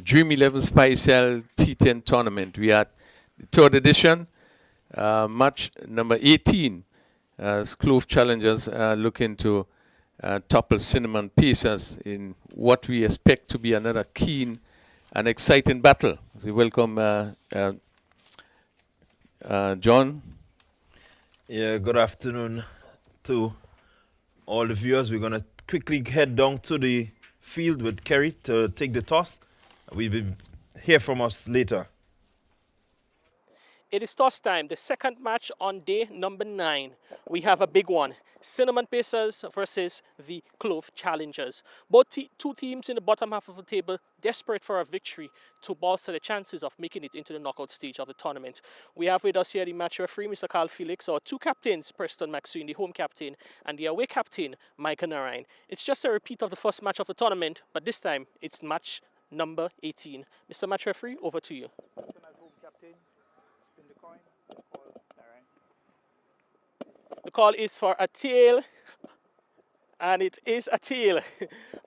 Dream 11 Spicel T10 tournament. We had the third edition, match number 18, as Clove challengers looking to topple Cinnamon Pacers in what we expect to be another keen and exciting battle. So welcome, John. Yeah, good afternoon to all the viewers. We're going to quickly head down to the field with Kerry to take the toss. We'll be hear from us later. It is toss time, the second match on day number 9. We have a big one. Cinnamon Pacers versus the Clove Challengers. Both two teams in the bottom half of the table desperate for a victory to bolster the chances of making it into the knockout stage of the tournament. We have with us here the match referee, Mr. Carl Felix, our two captains, Preston Maxine, the home captain, and the away captain, Micah Narayan. It's just a repeat of the first match of the tournament, but this time it's match number 18. Mr. Match referee, over to you. The call is for a tail, and it is a tail.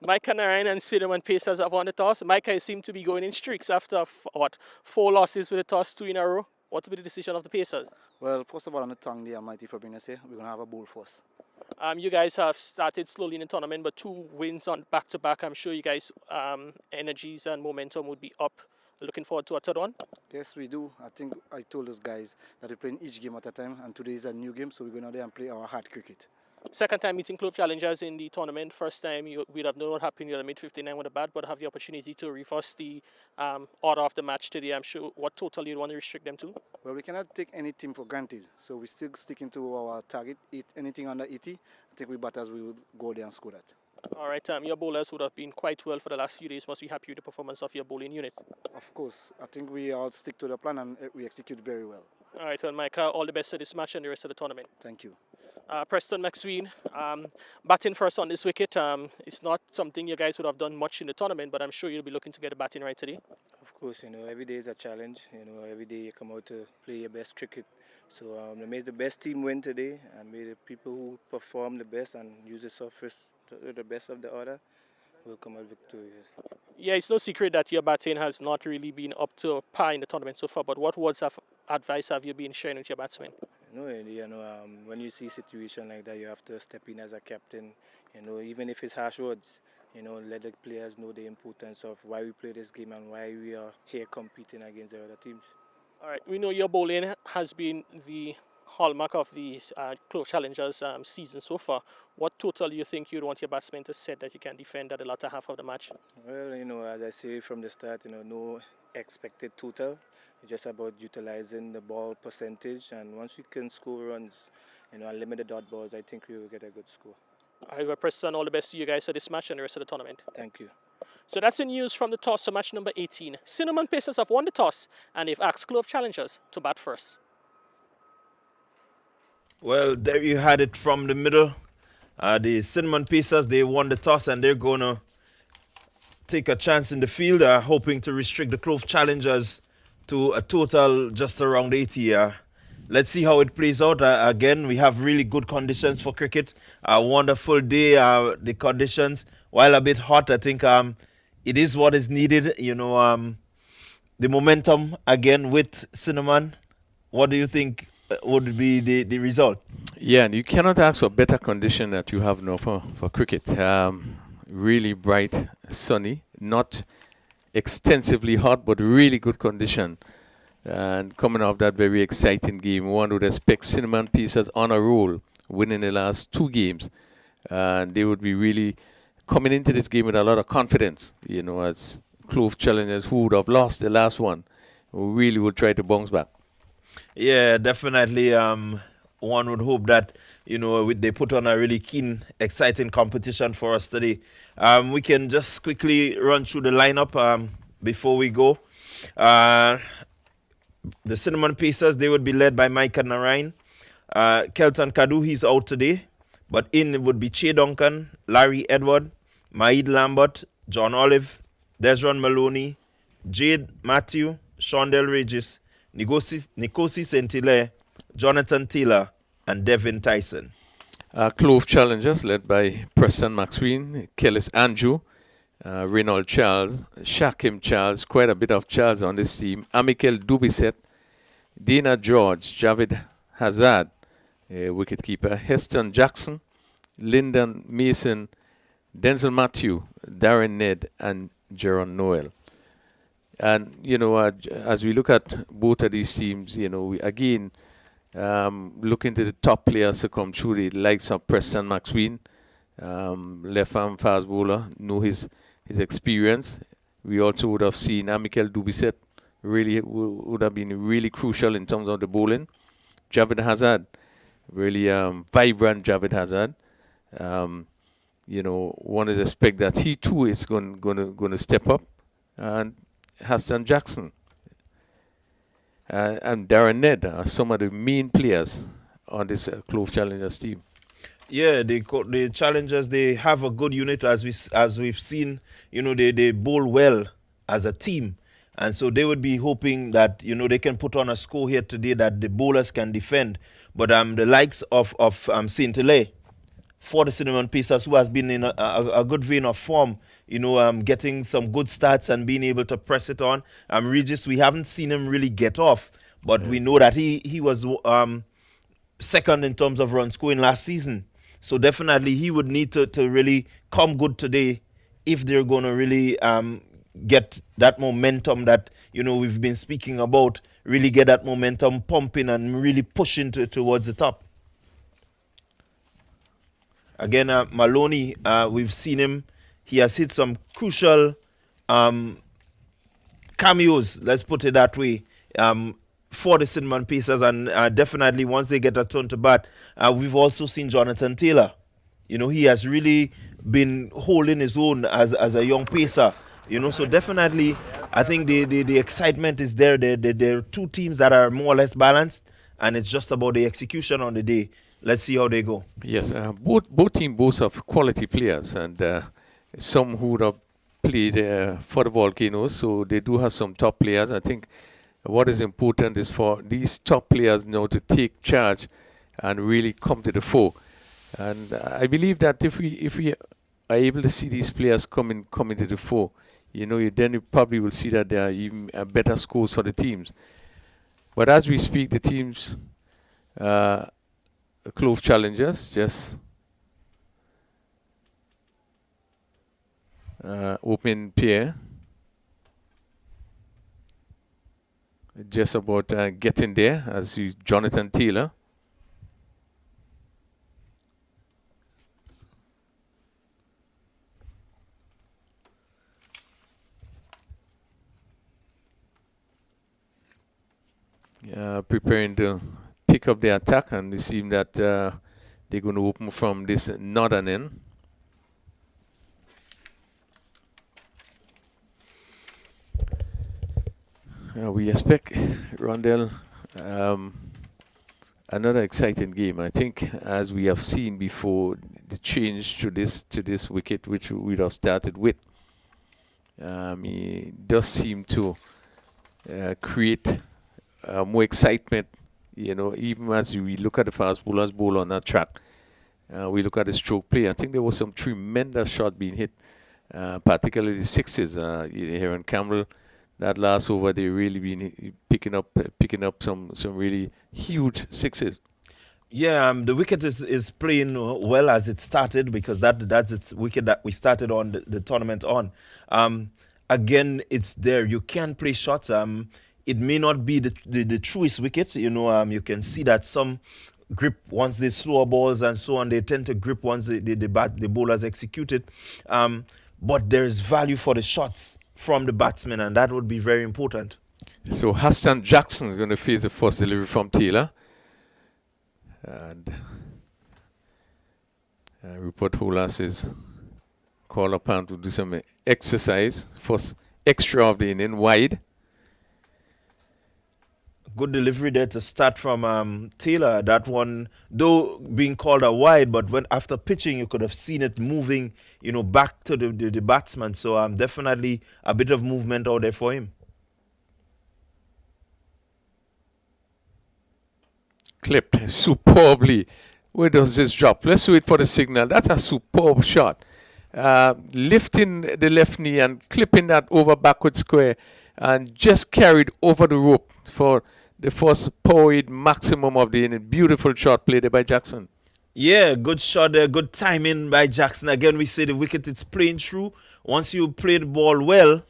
Micah Narayan and Cinnamon Pacers have won the toss. Micah seems to be going in streaks after, 4 losses with the toss, 2 in a row. What will be the decision of the Pacers? Well, first of all, on the tongue, the Almighty for bringing us here, we're going to have a bowl first. You guys have started slowly in the tournament, but 2 wins on back-to-back. I'm sure you guys' energies and momentum would be up. Looking forward to a third one? Yes, we do. I think I told those guys that we're playing each game at a time, and today is a new game, so we're going out there and play our hard cricket. Second time meeting Clove Challengers in the tournament. First time we'd have known what happened. You made 59 with a bat, but have the opportunity to reverse the order of the match today. I'm sure what total you'd want to restrict them to? Well, we cannot take any team for granted, so we're still sticking to our target. Anything under 80, I think we batters we would go there and score that. All right, your bowlers would have been quite well for the last few days. Must be happy with the performance of your bowling unit. Of course, I think we all stick to the plan and we execute very well. All right, well, Micah, all the best for this match and the rest of the tournament. Thank you. Preston McSween, batting first on this wicket. It's not something you guys would have done much in the tournament, but I'm sure you'll be looking to get the batting right today. Of course, every day is a challenge. Every day you come out to play your best cricket. So may the best team win today, and may the people who perform the best and use the surface to the best of the order will come out victorious. Yeah, it's no secret that your batting has not really been up to par in the tournament so far, but what words of advice have you been sharing with your batsmen? When you see a situation like that, you have to step in as a captain. Even if it's harsh words, let the players know the importance of why we play this game and why we are here competing against the other teams. All right, we know your bowling has been the hallmark of the Clove Challengers season so far. What total do you think you'd want your batsmen to set that you can defend at the latter half of the match? Well, as I say from the start, no expected total. It's just about utilizing the ball percentage, and once we can score runs, and limit the dot balls, I think we will get a good score. I will Preston, all the best to you guys at this match and the rest of the tournament. Thank you. So that's the news from the toss to match number 18. Cinnamon Pacers have won the toss, and they've asked Clove Challengers to bat first. Well, there you had it from the middle. The Cinnamon Pacers, they won the toss, and they're going to take a chance in the field, hoping to restrict the Clove Challengers to a total just around 80. Let's see how it plays out. Again, we have really good conditions for cricket. A wonderful day. The conditions, while a bit hot, I think it is what is needed. The momentum again with Cinnamon. What do you think would be the result? Yeah, and you cannot ask for better condition that you have now for cricket. Really bright, sunny, not extensively hot, but really good condition. And coming off that very exciting game, one would expect Cinnamon Pacers on a roll, winning the last 2 games. And they would be really coming into this game with a lot of confidence, as Clove Challengers who would have lost the last one, who really would try to bounce back. Yeah, definitely. One would hope that, they put on a really keen, exciting competition for us today. We can just quickly run through the lineup before we go. The Cinnamon Pacers, they would be led by Micah Narayan. Kelton Kadu, he's out today. But in it would be Che Duncan, Larry Edward, Maid Lambert, John Olive, Desron Maloney, Jade Matthew, Shondell Regis, Nikosi Saint-Hilaire, Jonathan Taylor, and Devin Tyson. Clove Challengers led by Preston McSween, Kellis Andrew, Reynald Charles, Shakim Charles, quite a bit of Charles on this team. Amikel Dubisset, Dana George, Javid Hazard, wicketkeeper, Heston Jackson, Lyndon Mason, Denzel Matthew, Darren Ned, and Jaron Noel. And, as we look at both of these teams, we again look into the top players to come through, the likes of Preston McSween, left arm fast bowler, know his experience. We also would have seen Amikel Dubisset really would have been really crucial in terms of the bowling. Javid Hazard, really vibrant Javid Hazard. One is expect that he too is going to step up. And Hassan Jackson and Darren Ned are some of the main players on this Clove Challengers team. Yeah, the Challengers, they have a good unit as we've seen. They bowl well as a team, and so they would be hoping that they can put on a score here today that the bowlers can defend. But the likes of Saint Hilaire for the Cinnamon Pacers, who has been in a good vein of form, getting some good stats and being able to press it on. Regis, we haven't seen him really get off, but we know that he was second in terms of run scoring last season. So definitely he would need to really come good today if they're going to really get that momentum that we've been speaking about, really get that momentum pumping and really pushing towards the top. Again, Maloney, we've seen him. He has hit some crucial cameos, let's put it that way, for the Cinnamon Pacers, and definitely once they get a turn to bat, we've also seen Jonathan Taylor. He has really been holding his own as a young pacer. So definitely, I think the excitement is there. There are two teams that are more or less balanced, and it's just about the execution on the day. Let's see how they go. Yes, both teams both have quality players, and some who would have played for the Volcanoes, so they do have some top players. I think what is important is for these top players now to take charge and really come to the fore. And I believe that if we are able to see these players coming to the fore, then you probably will see that there are even better scores for the teams. But as we speak, the teams, Clove Challengers, just open pair. Just about getting there as Jonathan Taylor. Preparing to pick up the attack, and it seems that they're going to open from this northern end. We expect, Rondell, another exciting game. I think, as we have seen before, the change to this wicket, which we'd have started with, it does seem to create more excitement. Even as we look at the fast bowlers bowl on that track, we look at the stroke play. I think there was some tremendous shot being hit, particularly the sixes. Here in Campbell, that last over, they really been picking up some really huge sixes. Yeah, the wicket is playing well as it started, because that's its wicket that we started on the tournament on. Again, it's there. You can play shots. It may not be the truest wicket. You can see that some grip once they slower balls and so on. They tend to grip once the bowlers execute it. But there's value for the shots from the batsmen, and that would be very important. So Hassan Jackson is going to face the first delivery from Taylor. And Rupert Holas is called upon to do some exercise. First extra of the inning, wide. Good delivery there to start from Taylor. That one, though being called a wide, but after pitching, you could have seen it moving, back to the batsman. So definitely a bit of movement out there for him. Clipped superbly. Where does this drop? Let's wait for the signal. That's a superb shot. lifting the left knee and clipping that over backward square and just carried over the rope for the first powered maximum of the inning. Beautiful shot played there by Jackson. Yeah, good shot there, good timing by Jackson. Again, we say the wicket is playing through. Once you play the ball well,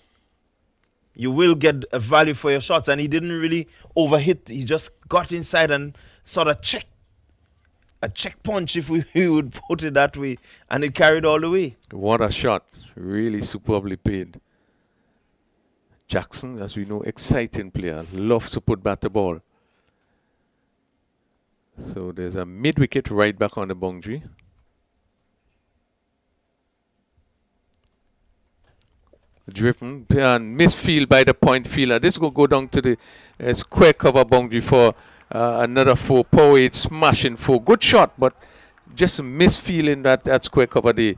you will get a value for your shots. And he didn't really overhit. He just got inside and sort of a check punch, if we would put it that way, and it carried all the way. What a shot. Really superbly played. Jackson, as we know, exciting player. Loves to put back the ball. So there's a mid-wicket right back on the boundary. Driven and misfield by the point fielder. This will go down to the square cover boundary for another 4. Power 8 smashing 4. Good shot, but just a misfield in that square cover there.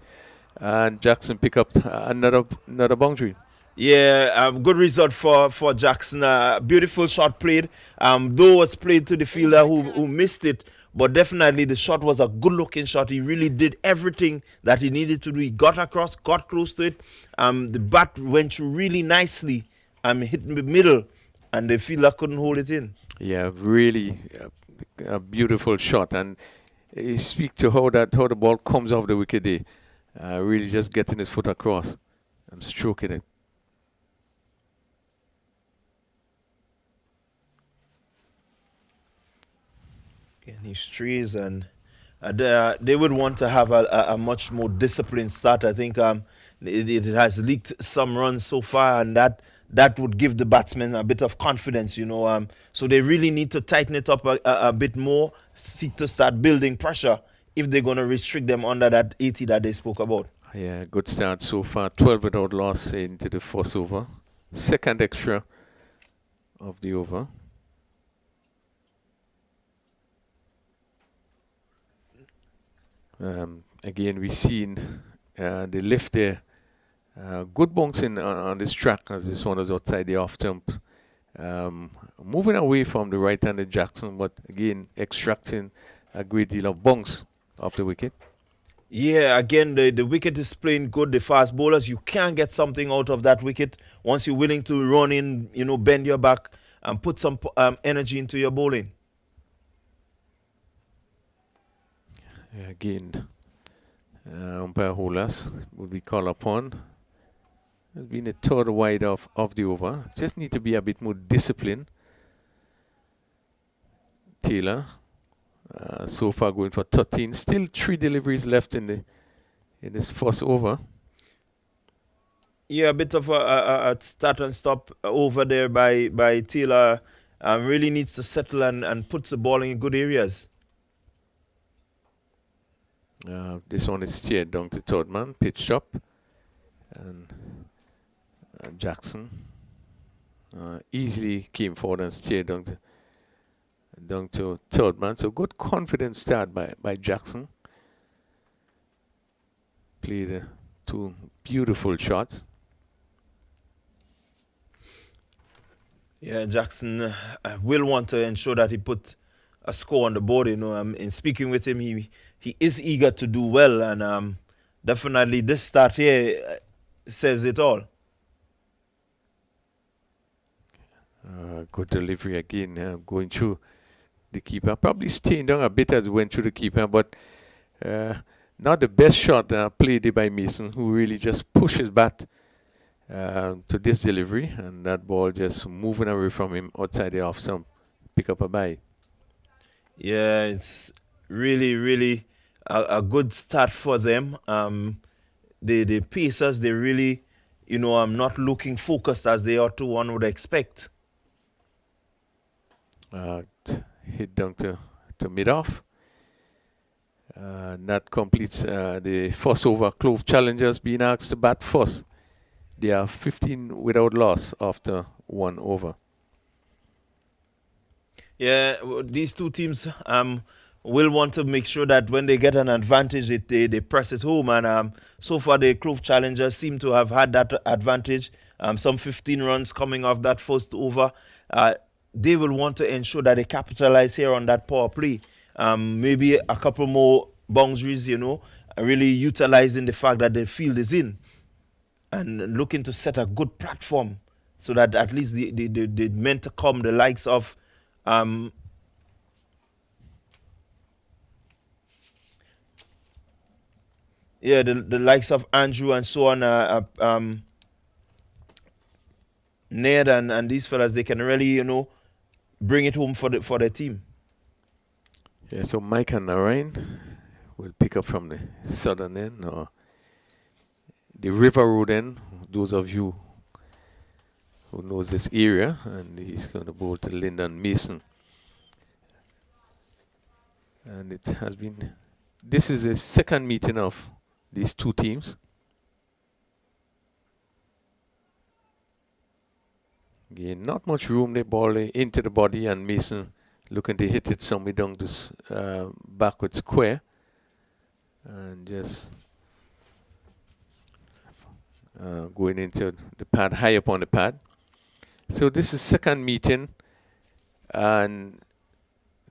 And Jackson pick up another boundary. Yeah, good result for Jackson. Beautiful shot played. Though was played to the fielder who missed it, but definitely the shot was a good-looking shot. He really did everything that he needed to do. He got across, got close to it. The bat went through really nicely, hit in the middle, and the fielder couldn't hold it in. Yeah, really a beautiful shot. And you speak to how the ball comes off the wicket there. Really just getting his foot across and stroking it. And his trees, and they would want to have a much more disciplined start. I think it has leaked some runs so far, and that would give the batsmen a bit of confidence, So they really need to tighten it up a bit more, seek to start building pressure if they're going to restrict them under that 80 that they spoke about. Yeah, good start so far. 12 without loss into the first over. Second extra of the over. Again, we've seen the lift there. Good bouncing on this track as this one was outside the off stump. Moving away from the right-handed Jackson, but again, extracting a great deal of bounce off the wicket. Yeah, again, the wicket is playing good. The fast bowlers, you can get something out of that wicket once you're willing to run in, bend your back and put some energy into your bowling. Again, umpire holders will be called upon. Has been a third wide of the over. Just need to be a bit more disciplined. Taylor, so far going for 13. Still 3 deliveries left in this first over. Yeah, a bit of a start and stop over there by Taylor. Really needs to settle and puts the ball in good areas. This one is steered down to third man, pitched up, and Jackson easily came forward and steered down to third man. So good confident start by Jackson. Played 2 beautiful shots. Yeah, Jackson will want to ensure that he put a score on the board. In speaking with him, he is eager to do well, and definitely this start here says it all. Good delivery again, going through the keeper. Probably staying down a bit as he went through the keeper, but not the best shot played by Mason, who really just pushes bat to this delivery, and that ball just moving away from him outside the off stump. Pick up a bye. Yeah, it's really, really a good start for them. The Pacers, they really, not looking focused as they ought to, one would expect. Hit down to mid-off. That completes the first over. Clove challengers being asked to bat first. They are 15 without loss after 1 over. Yeah, these two teams will want to make sure that when they get an advantage, they press it home. And so far, the Clove challengers seem to have had that advantage. Some 15 runs coming off that first over. They will want to ensure that they capitalize here on that power play. Maybe a couple more boundaries, really utilizing the fact that the field is in and looking to set a good platform so that at least the men to come, the likes of the likes of Andrew and so on, Ned and these fellas, they can really, bring it home for their team. Yeah, so Mike and Narain will pick up from the southern end or the River Road end, those of you who knows this area, and he's going to bowl to Lyndon Mason. And it has been, this is the second meeting of these two teams. Again, not much room, they ball into the body, and Mason looking to hit it somewhere down this backward square. And just going into the pad, high up on the pad. So this is second meeting, and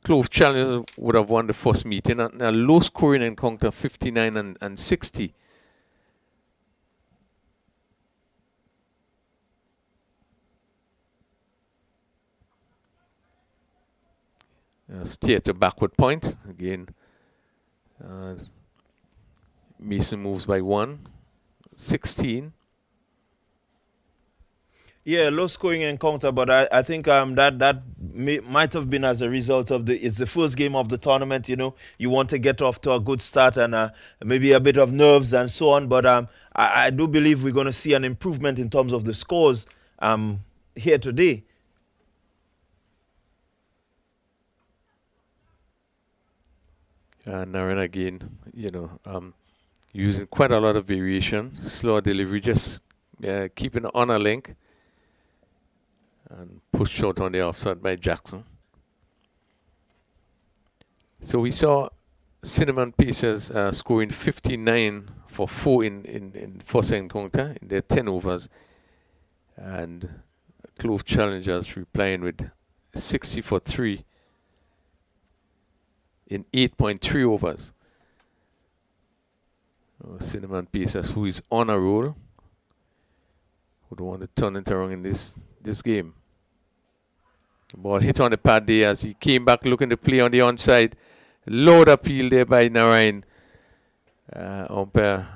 Clove Challengers would have won the first meeting. A low scoring encounter, 59 and 60. Steer to backward point again. Mason moves by 1, 16. Yeah, low scoring encounter, but I think that might have been as a result of it's the first game of the tournament. You want to get off to a good start and maybe a bit of nerves and so on. But I do believe we're going to see an improvement in terms of the scores here today. Naren again, using quite a lot of variation, slow delivery, just keeping on a link, and push short on the offside by Jackson. So we saw Cinnamon Pacers scoring 59 for 4 in first encounter in their 10 overs, and Clove Challengers replying with 60 for 3 in 8.3 overs. Cinnamon Pacers, who is on a roll, would want to turn it around in this game. The ball hit on the pad there as he came back looking to play on the onside. Low appeal there by Narain. Umpire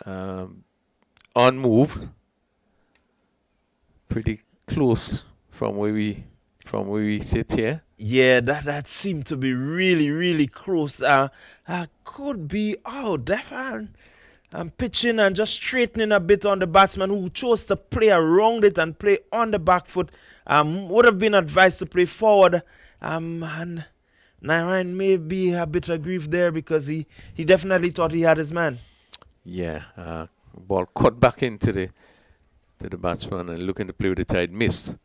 on move. Pretty close from where we sit here. Yeah, that seemed to be really, really close. Could be out. I'm pitching and just straightening a bit on the batsman who chose to play around it and play on the back foot. Would have been advised to play forward. And Narain may be a bit aggrieved there because he definitely thought he had his man. Yeah, ball cut back into the batsman and looking to play with the tide, missed.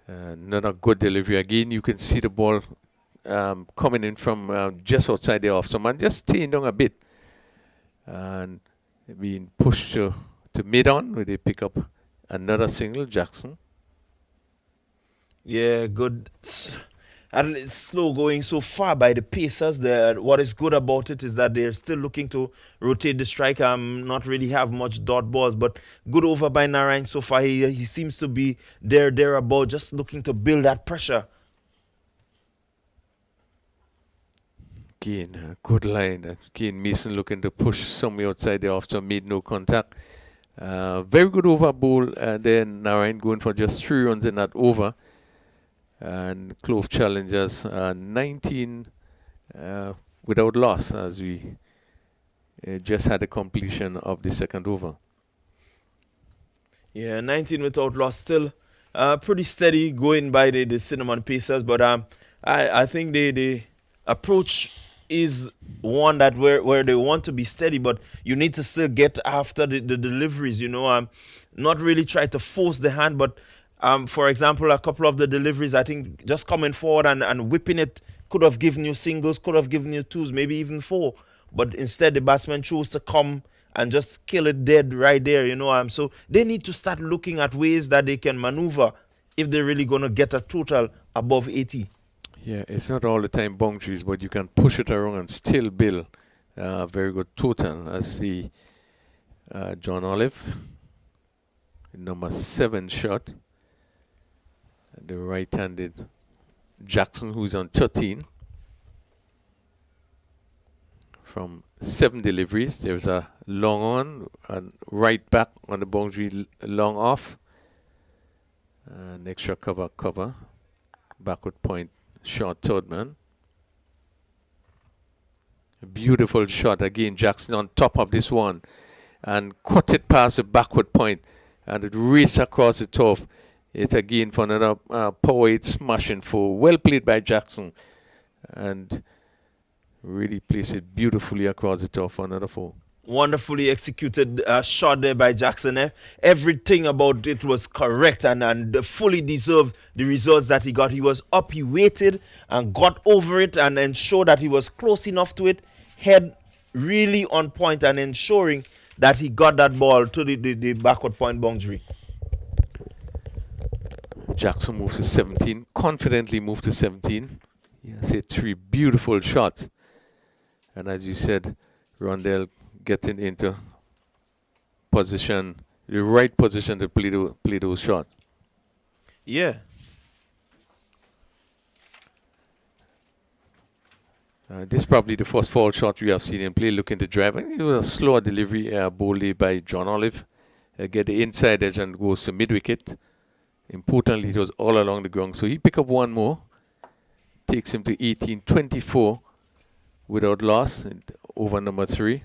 Not a good delivery again. You can see the ball coming in from just outside the off stump and just staying down a bit and being pushed to mid on where they pick up another single. Jackson. Yeah, good. And it's slow going so far by the Pacers. What is good about it is that they're still looking to rotate the strike. Not really have much dot balls, but good over by Narain so far. He seems to be there about, just looking to build that pressure. Again, good line. Again, Mason looking to push somewhere outside the off stump, made no contact. Very good over bowl, and then Narain going for just 3 runs in that over. And Clove Challengers 19 without loss as we just had a completion of the second over. Yeah, 19 without loss, still pretty steady going by the Cinnamon Pacers, but I think the approach is one that where they want to be steady, but you need to still get after the deliveries, not really try to force the hand, but for example, a couple of the deliveries, I think just coming forward and whipping it could have given you singles, could have given you 2s, maybe even 4. But instead, the batsman chose to come and just kill it dead right there, So they need to start looking at ways that they can maneuver if they're really going to get a total above 80. Yeah, it's not all the time boundaries, but you can push it around and still build very good total. I see John Olive, number 7 shot. The right-handed Jackson, who's on 13. From 7 deliveries, there's a long on and right back on the boundary, long off. An extra cover, backward point, short third man. A beautiful shot again, Jackson on top of this one and cut it past the backward point and it raced across the turf. It's again for another power 8 smashing 4. Well played by Jackson and really placed it beautifully across the turf for another 4. Wonderfully executed shot there by Jackson. Everything about it was correct and fully deserved the results that he got. He was up, he waited and got over it and ensured that he was close enough to it. Head really on point and ensuring that he got that ball to the backward point boundary. Jackson moves to 17, confidently moved to 17. Yes, hit 3 beautiful shots. And as you said, Rondell getting into position, the right position to play those shots. Yeah. This is probably the first foul shot we have seen him play, looking to drive. It was a slower delivery, boldly by John Olive. Get the inside edge and goes to mid-wicket. Importantly, it was all along the ground. So he picked up one more. Takes him to 18-24 without loss over number 3.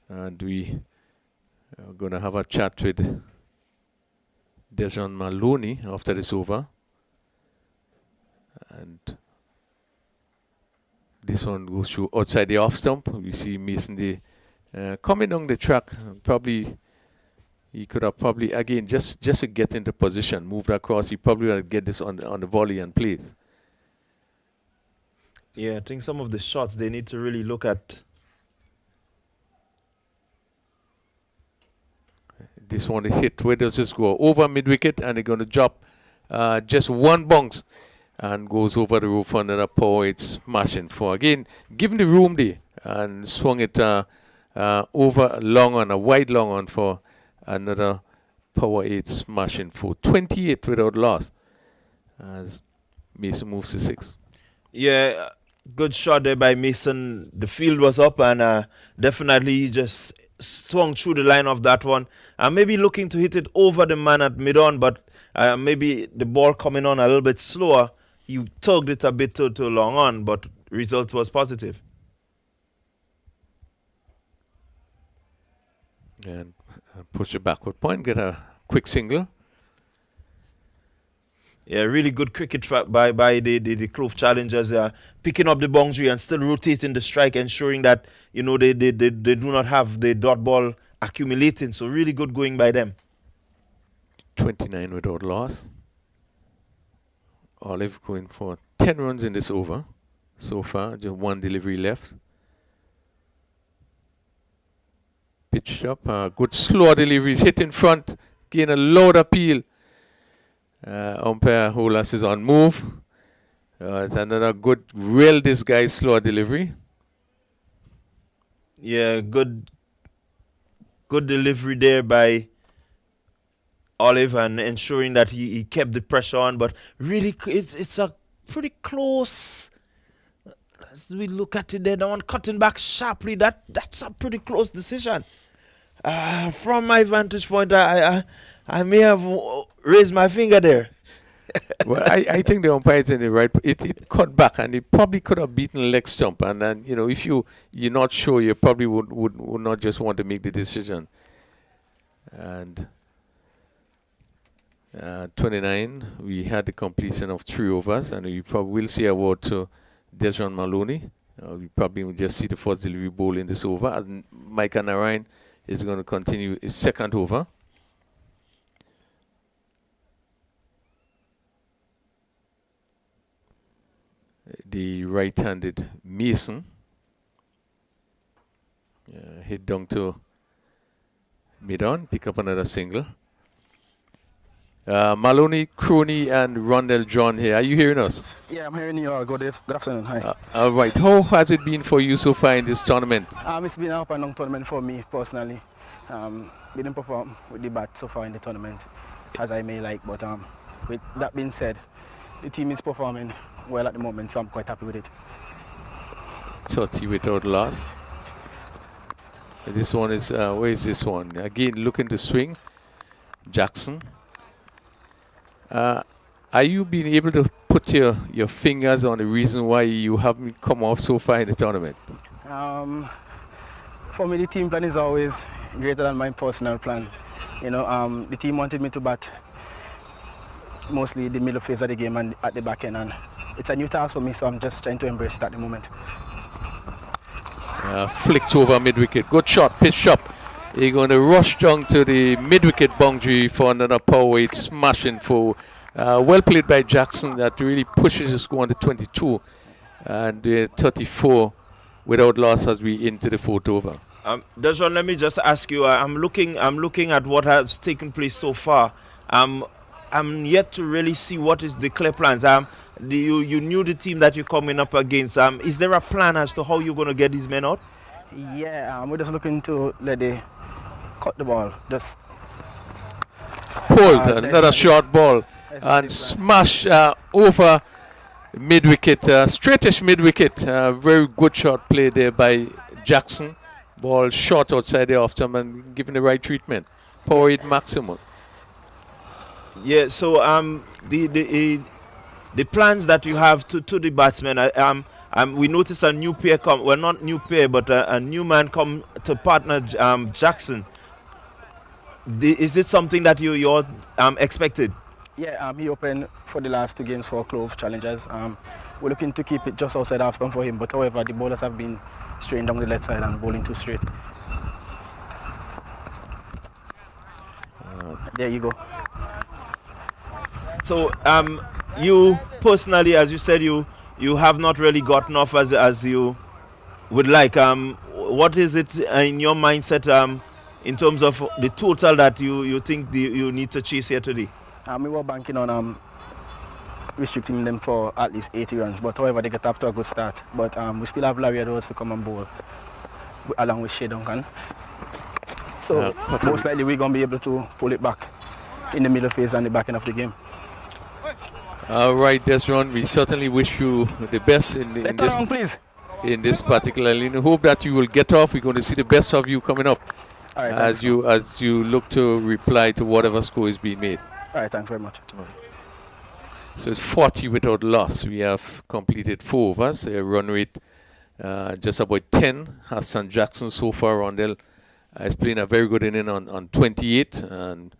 And we are going to have a chat with Dejan Maloney after this over. And this one goes through outside the off stump. We see Mason coming down the track. Probably he could have again just to get into position, moved across. He probably would get this on the volley and plays. Yeah, I think some of the shots they need to really look at. This one is hit. Where does this go? Over mid-wicket, and they're going to drop just one bounce and goes over the roof under the power. It's smashing 4. Again, given the room there, and swung it over long on, a wide long on for another power 8 smashing 4. 28 without loss as Mason moves to 6. Yeah, good shot there by Mason. The field was up and definitely he just swung through the line of that one. Maybe looking to hit it over the man at mid-on, but maybe the ball coming on a little bit slower. He tugged it a bit too long on, but result was positive. And push the backward point, get a quick single. Yeah, really good cricket by the Clove challengers, picking up the boundary and still rotating the strike, ensuring that they do not have the dot ball accumulating. So really good going by them. 29 without loss. Olive going for 10 runs in this over so far. Just one delivery left. Pitched up, good slow deliveries, hit in front, gain a loud appeal. Umpire Holas is on move. It's another good, real disguised slow delivery. Yeah, good delivery there by Olive and ensuring that he kept the pressure on. But really, it's a pretty close. As we look at it there, the one cutting back sharply, that's a pretty close decision. From my vantage point, I may have raised my finger there. Well, I think the umpire is in the right. It cut back, and it probably could have beaten leg stump. And then if you're not sure, you probably would not just want to make the decision. And 29, we had the completion of 3 overs, and we probably will see a word to Dejan Maloney. We probably will just see the first delivery ball in this over, as Micah Narayan is going to continue his second over. The right-handed Mason hit down to mid-on, pick up another single. Maloney, Crony, and Rondell John here. Are you hearing us? Yeah, I'm hearing you all. Good afternoon. Hi. All right. How has it been for you so far in this tournament? It's been an up and down tournament for me personally. Didn't perform with the bat so far in the tournament as I may like, but with that being said, the team is performing well at the moment, so I'm quite happy with it. 30 without loss. This one is, where is this one? Again, looking to swing. Jackson. Are you being able to put your fingers on the reason why you haven't come off so far in the tournament? For me, the team plan is always greater than my personal plan. You know, the team wanted me to bat mostly the middle phase of the game and at the back end, and it's a new task for me, so I'm just trying to embrace it at the moment. Flicked over mid-wicket. Good shot, pitch up. He's going to rush down to the mid-wicket boundary for another power weight smashing for. Well played by Jackson. That really pushes the score on the 22 and 34 without loss as we into the fourth over. Deshaun, let me just ask you. I'm looking at what has taken place so far. I'm yet to really see what is the clear plans. You knew the team that you're coming up against. Is there a plan as to how you're going to get these men out? Yeah, we're just looking to let they cut the ball. Just pulled another short ball and smash over mid-wicket, straightish mid-wicket. Very good shot play there by Jackson. Ball short outside the off stump and given the right treatment. Power hit maximum. Yeah, so the plans that you have to the batsmen, we noticed a new pair come. Well, not new pair, but a new man come to partner Jackson. Is it something that you're expected? Yeah, he opened for the last 2 games for Clove Challengers. We're looking to keep it just outside half stump for him, but however, the bowlers have been straight down the left side and bowling too straight. There you go. So, you personally, as you said, you have not really gotten off as you would like. What is it in your mindset in terms of the total that you think you need to chase here today? We were banking on restricting them for at least 80 runs, but however, they get off to a good start. But we still have Larry Edwards to come and bowl along with Shea Duncan. So most likely we're going to be able to pull it back in the middle phase and the back end of the game. All right, Desron, we certainly wish you the best in this particular inning. Hope that you will get off. We're going to see the best of you coming up right, as you look to reply to whatever score is being made. All right, thanks very much. So it's 40 without loss. We have completed 4 overs. A run rate just about 10. Hassan Jackson so far, Rondell is playing a very good inning on 28, and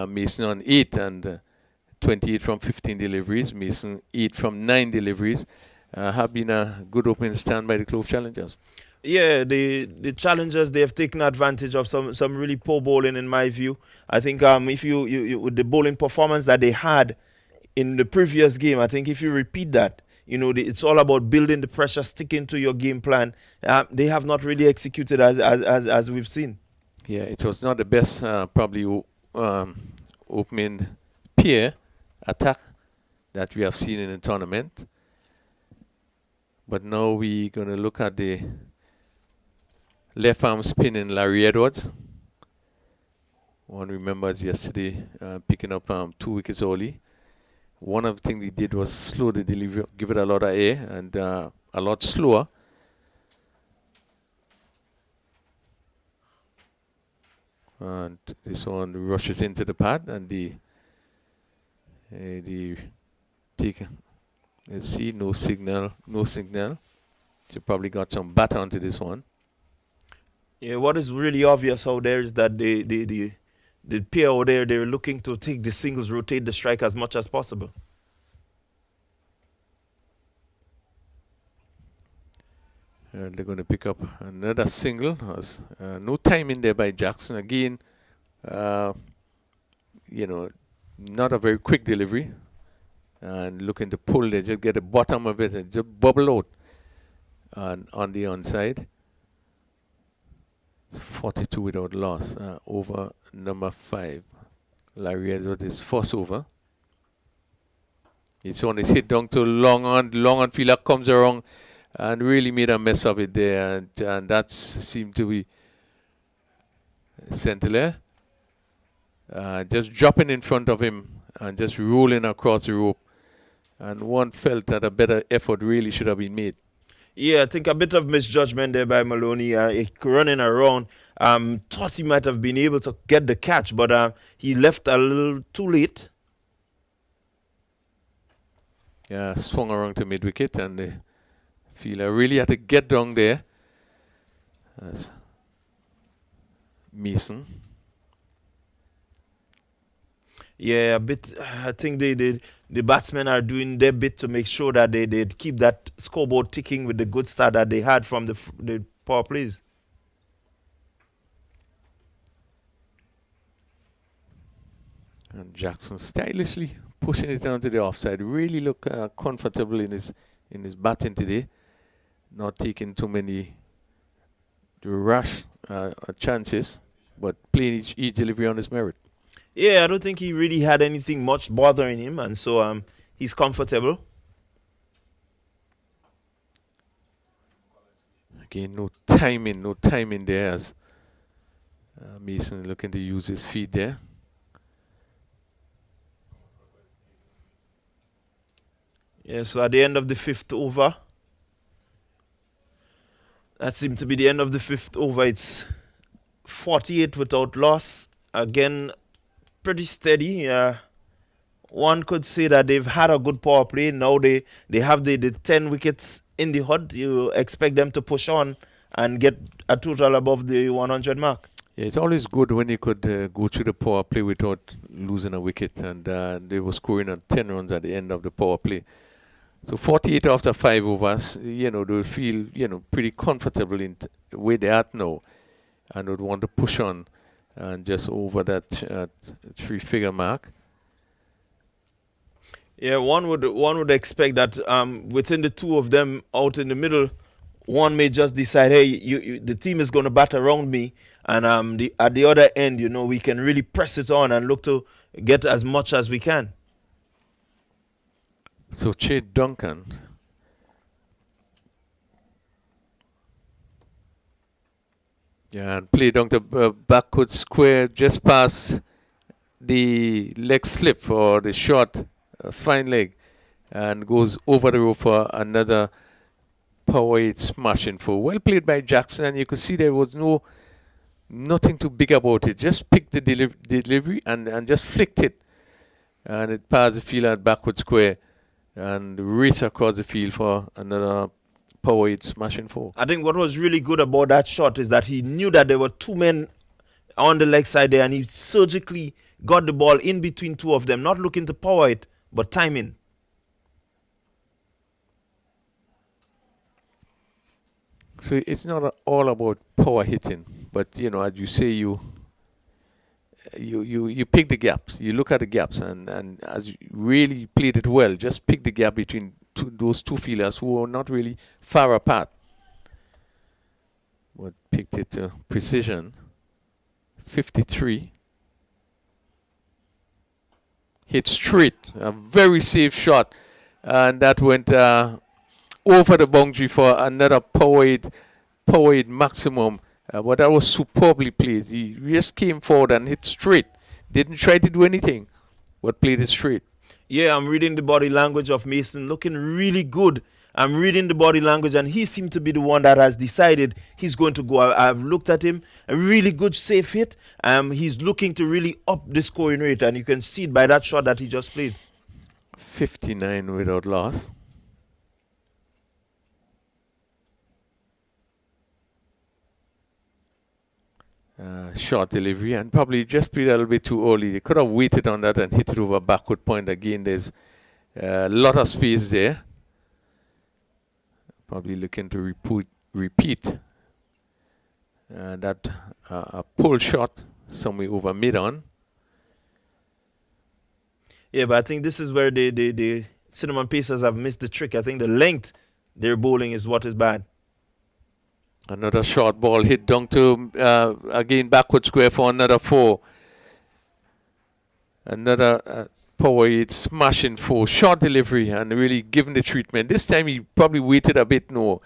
Mason on 8, and 28 from 15 deliveries. Mason 8 from 9 deliveries. Have been a good opening stand by the Clove Challengers. Yeah, the Challengers, they have taken advantage of some really poor bowling in my view. I think if you with the bowling performance that they had in the previous game, I think if you repeat that, it's all about building the pressure, sticking to your game plan. They have not really executed as we've seen. Yeah, it was not the best probably opening pair attack that we have seen in the tournament. But now we're going to look at the left arm spinning Larry Edwards. One remembers yesterday picking up 2 wickets early. One of the things he did was slow the delivery, give it a lot of air, and a lot slower. And this one rushes into the pad, and the take. Let's see, no signal. You probably got some batter onto this one. Yeah, what is really obvious out there is that the pair out there, they're looking to take the singles, rotate the strike as much as possible. They're going to pick up another single. No time in there by Jackson. Again, not a very quick delivery. And looking to pull, they just get the bottom of it and just bubble out on the onside. It's 42 without loss over number 5. Larry Edwards is forced over. It's on his hit down to long on fielder comes around and really made a mess of it there, and that seemed to be Centelaire. Just dropping in front of him and just rolling across the rope. And one felt that a better effort really should have been made. Yeah, I think a bit of misjudgment there by Maloney. Running around, thought he might have been able to get the catch, but he left a little too late. Yeah, swung around to mid-wicket, and the fielder really had to get down there. That's Mason. Yeah, a bit. I think the batsmen are doing their bit to make sure that they keep that scoreboard ticking with the good start that they had from the power plays. And Jackson stylishly pushing it down to the offside. Really look comfortable in his batting today. Not taking too many rash chances, but playing each delivery on his merit. Yeah, I don't think he really had anything much bothering him, and so he's comfortable. Again, no timing there as Mason looking to use his feet there. Yeah, so at the end of the 5th over, that seemed to be the end of the 5th over. It's 48 without loss. Again, pretty steady. One could say that they've had a good power play. Now they have the 10 wickets in the hut. You expect them to push on and get a total above the 100 mark. Yeah, it's always good when you could go through the power play without losing a wicket, and they were scoring on 10 runs at the end of the power play. So 48 after 5 overs, they feel, pretty comfortable in the way they are now, and would want to push on and just over that 3-figure mark. Yeah, one would expect that within the two of them out in the middle, one may just decide, hey, the team is going to bat around me, and at the other end, we can really press it on and look to get as much as we can. So Chade Duncan and play down to backward square just past the leg slip for the short fine leg, and goes over the rope for another power 8 smashing four. Well played by Jackson, and you could see there was nothing too big about it. Just picked the delivery and just flicked it, and it passed the field at backward square and race across the field for another power 8 smashing four. I think what was really good about that shot is that he knew that there were two men on the leg side there, and he surgically got the ball in between two of them, not looking to power it, but timing. So it's not all about power hitting, but as you say, you pick the gaps. You look at the gaps, and as you really played it well, just pick the gap between those two fielders who are not really far apart, but picked it to precision. 53. Hit straight, a very safe shot, and that went over the boundary for another power 8 maximum. But that was superbly played. He just came forward and hit straight. Didn't try to do anything, but played it straight. Yeah, I'm reading the body language of Mason, looking really good. I'm reading the body language, and he seemed to be the one that has decided he's going to go. I've looked at him, a really good safe hit. He's looking to really up the scoring rate, and you can see it by that shot that he just played. 59 without loss. Short delivery, and probably just played a little bit too early. They could have waited on that and hit it over backward point again. There's a lot of space there. Probably looking to repeat that a pull shot somewhere over mid-on. Yeah, but I think this is where the Cinnamon Pacers have missed the trick. I think the length they're bowling is what is bad. Another short ball hit down to again backward square for another 4. Another power 8 smashing 4, short delivery and really giving the treatment. This time he probably waited a bit more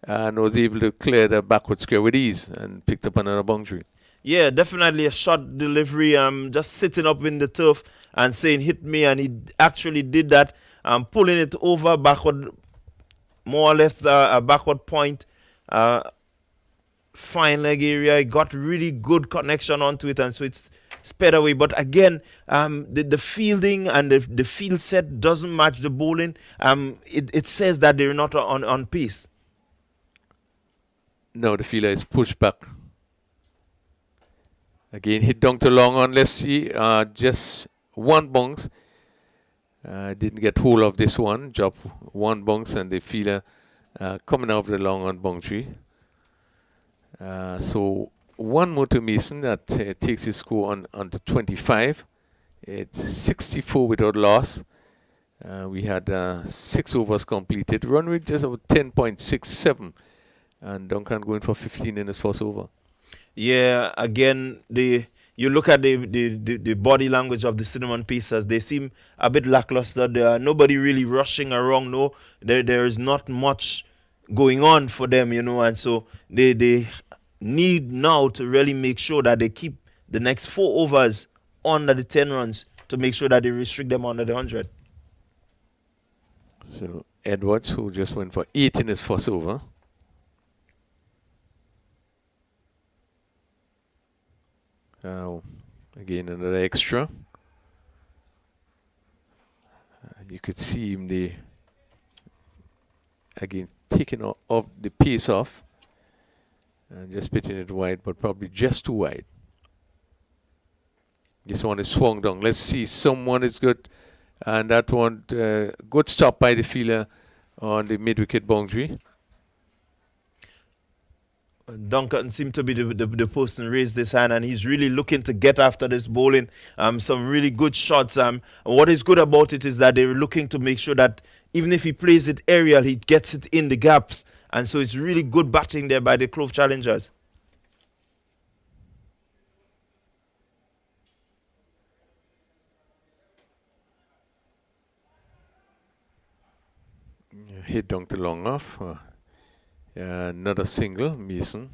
and was able to clear the backward square with ease and picked up another boundary. Yeah, definitely a short delivery. Just sitting up in the turf and saying hit me, and he actually did that. Pulling it over backward, more or less a backward point, fine leg area. He got really good connection onto it, and so it's sped away. But again, the fielding and the field set doesn't match the bowling. It says that they're not on pace. No, the fielder is pushed back. Again, hit down to long on. Let's see, just one bounce. Didn't get hold of this one. Dropped one bounce and the fielder coming off the long on boundary. So one more to Mason that takes his score on to 25. It's 64 without loss. We had 6 overs completed. Run rate just about 10.67. And Duncan going for 15 in his first over. Yeah, again, you look at the body language of the Cinnamon Pacers, they seem a bit lackluster. There are nobody really rushing around. No, there is not much going on for them, and so they need now to really make sure that they keep the next 4 overs under the 10 runs to make sure that they restrict them under the 100. So Edwards, who just went for 8 in his first over. Again, another extra. You could see him again taking off the pace off and just pitching it wide, but probably just too wide. This one is swung down. Let's see, someone is good, and that one good stop by the fielder on the mid-wicket boundary. Duncan seemed to be the person raised his hand, and he's really looking to get after this bowling. Some really good shots. What is good about it is that they're looking to make sure that even if he plays it aerial, he gets it in the gaps. And so it's really good batting there by the Clove challengers. Hit down to long off. Another single, Mason.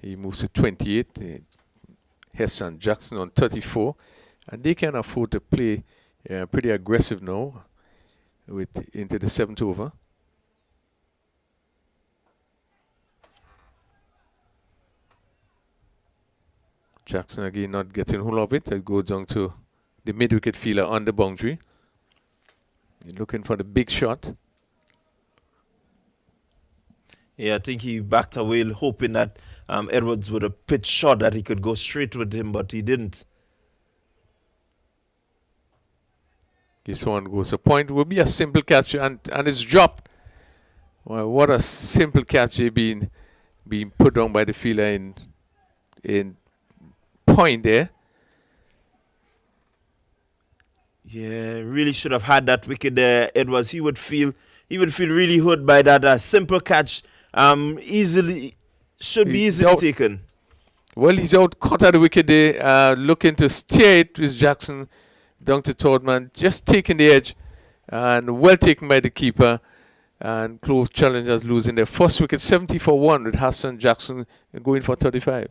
He moves to 28. Heston and Jackson on 34. And they can afford to play pretty aggressive now into the 7th over. Jackson again not getting hold of it. It goes down to the mid-wicket fielder on the boundary. Looking for the big shot. Yeah, I think he backed away hoping that Edwards would have pitched shot that he could go straight with him, but he didn't. This one goes a point. Will be a simple catch, and it's dropped. Well, what a simple catch being put down by the fielder in point there. Yeah, really should have had that wicket there, Edwards. He would feel really hurt by that simple catch. Easily taken. Well, he's out, caught at the wicket there, looking to steer it with Jackson down to Todman, just taking the edge, and well taken by the keeper. And Clove challengers losing their first wicket, 70 for 1, with Hassan Jackson going for 35.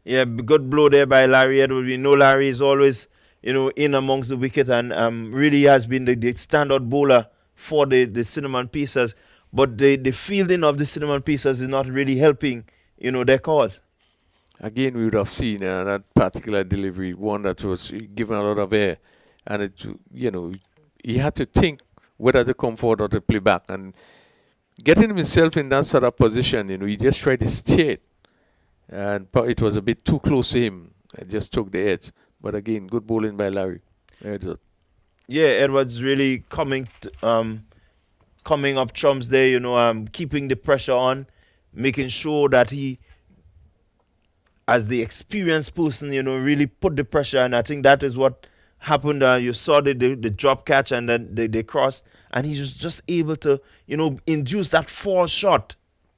Yeah, good blow there by Larry Edwards. We know Larry is always, in amongst the wicket, and really has been the standout bowler for the Cinnamon Pacers. But the fielding of the Cinnamon Pacers is not really helping, their cause. Again, we would have seen that particular delivery, one that was given a lot of air. And, he had to think whether to come forward or to play back. And getting himself in that sort of position, he just tried to steer it. And it was a bit too close to him. It just took the edge. But again, good bowling by Larry. Yeah, Edwards really coming up trumps there, keeping the pressure on, making sure that he, as the experienced person, really put the pressure. And I think that is what happened. You saw the drop catch and then they crossed, and he was just able to, induce that fall shot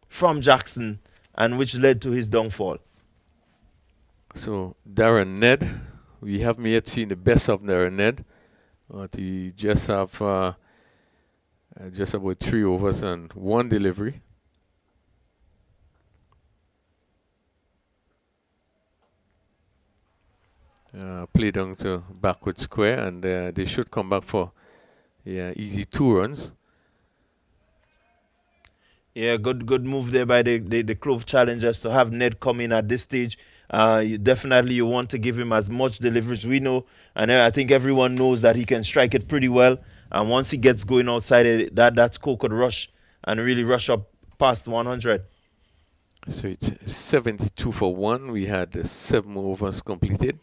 from Jackson, and which led to his downfall. So Darren Ned We haven't yet seen the best of Ned, but he just have just about 3 overs and 1 delivery. Play down to backward square, and they should come back for easy 2 runs. Yeah, good move there by the Clove challengers to have Ned come in at this stage. You want to give him as much deliveries. We know, and I think everyone knows that he can strike it pretty well. And once he gets going outside, that score could rush and really rush up past 100. So it's 72 for 1. We had 7 overs completed.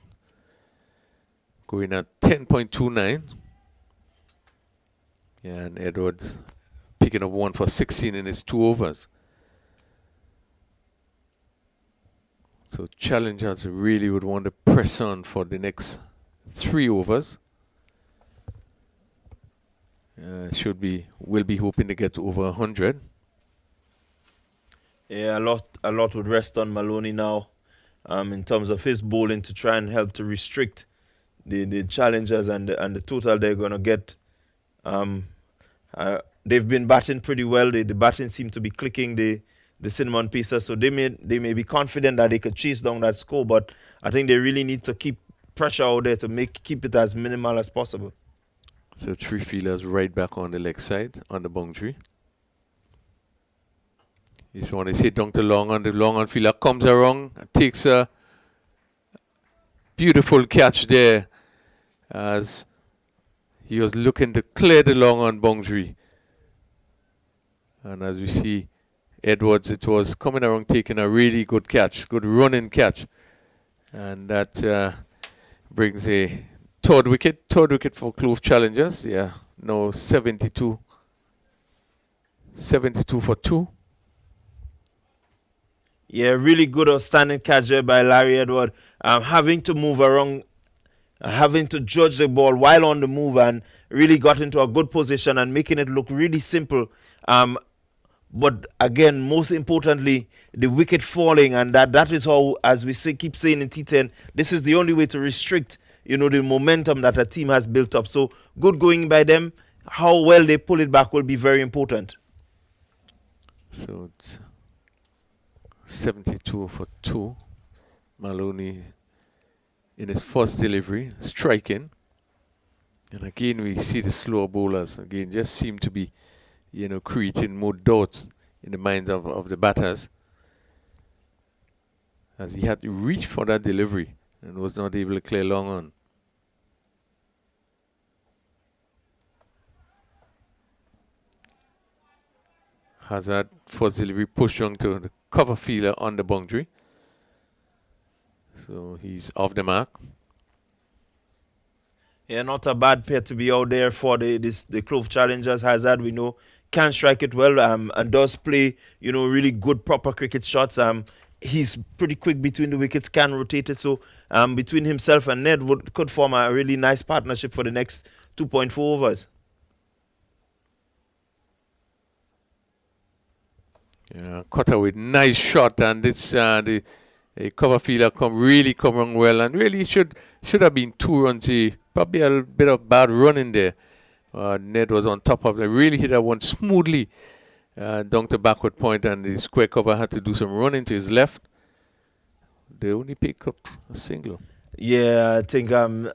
Going at 10.29. Yeah, and Edwards picking up 1 for 16 in his 2 overs. So challengers really would want to press on for the next 3 overs. Will be hoping to get to over 100. Yeah, a lot would rest on Maloney now, in terms of his bowling to try and help to restrict the challengers and the total they're gonna get. They've been batting pretty well. The batting seemed to be clicking the Cinnamon Pacers, so they may be confident that they could chase down that score, but I think they really need to keep pressure out there to keep it as minimal as possible. So 3 fielders right back on the leg side on the boundary. This one is hit down to long on. The long on fielder comes around and takes a beautiful catch there as he was looking to clear the long on boundary. And as we see Edwards, it was coming around taking a really good catch, good running catch. And that brings a third wicket for Clove challengers. Yeah, now 72 for 2. Yeah, really good outstanding catch there by Larry Edward. Having to move around, having to judge the ball while on the move, and really got into a good position and making it look really simple. But again, most importantly, the wicket falling, and that is how, as we keep saying in T10, this is the only way to restrict, the momentum that a team has built up. So good going by them. How well they pull it back will be very important. So it's 72 for 2. Maloney in his first delivery, striking. And again, we see the slower bowlers again just seem to be, creating more doubts in the minds of the batters, as he had to reach for that delivery and was not able to clear long on. Hazard first delivery pushed on to the cover fielder on the boundary. So he's off the mark. Yeah, not a bad pair to be out there for the Clove challengers. Hazard, we know, can strike it well, and does play, really good proper cricket shots. He's pretty quick between the wickets, can rotate it. So between himself and Ned could form a really nice partnership for the next 2.4 overs. Yeah, Cutter with nice shot, and this the cover fielder come on well, and really should have been 2 runs. Probably a bit of bad running there. Ned was on top of it. Really hit that one smoothly down to backward point, and the square cover had to do some running to his left. They only pick up a single. Yeah, I think a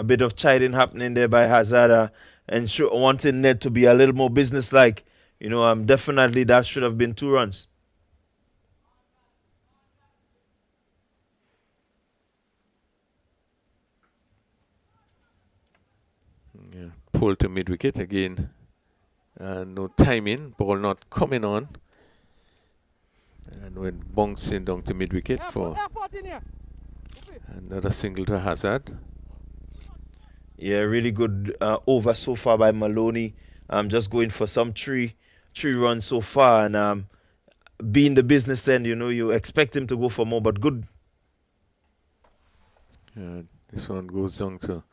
bit of chiding happening there by Hazard, and wanting Ned to be a little more businesslike. Definitely that should have been 2 runs. Yeah, pull to mid wicket again. No timing, ball not coming on. And when bouncing down to mid wicket for another single to Hazard. Yeah, really good over so far by Maloney. Just going for some three runs so far, and being the business end, you expect him to go for more, but good. This one goes down to,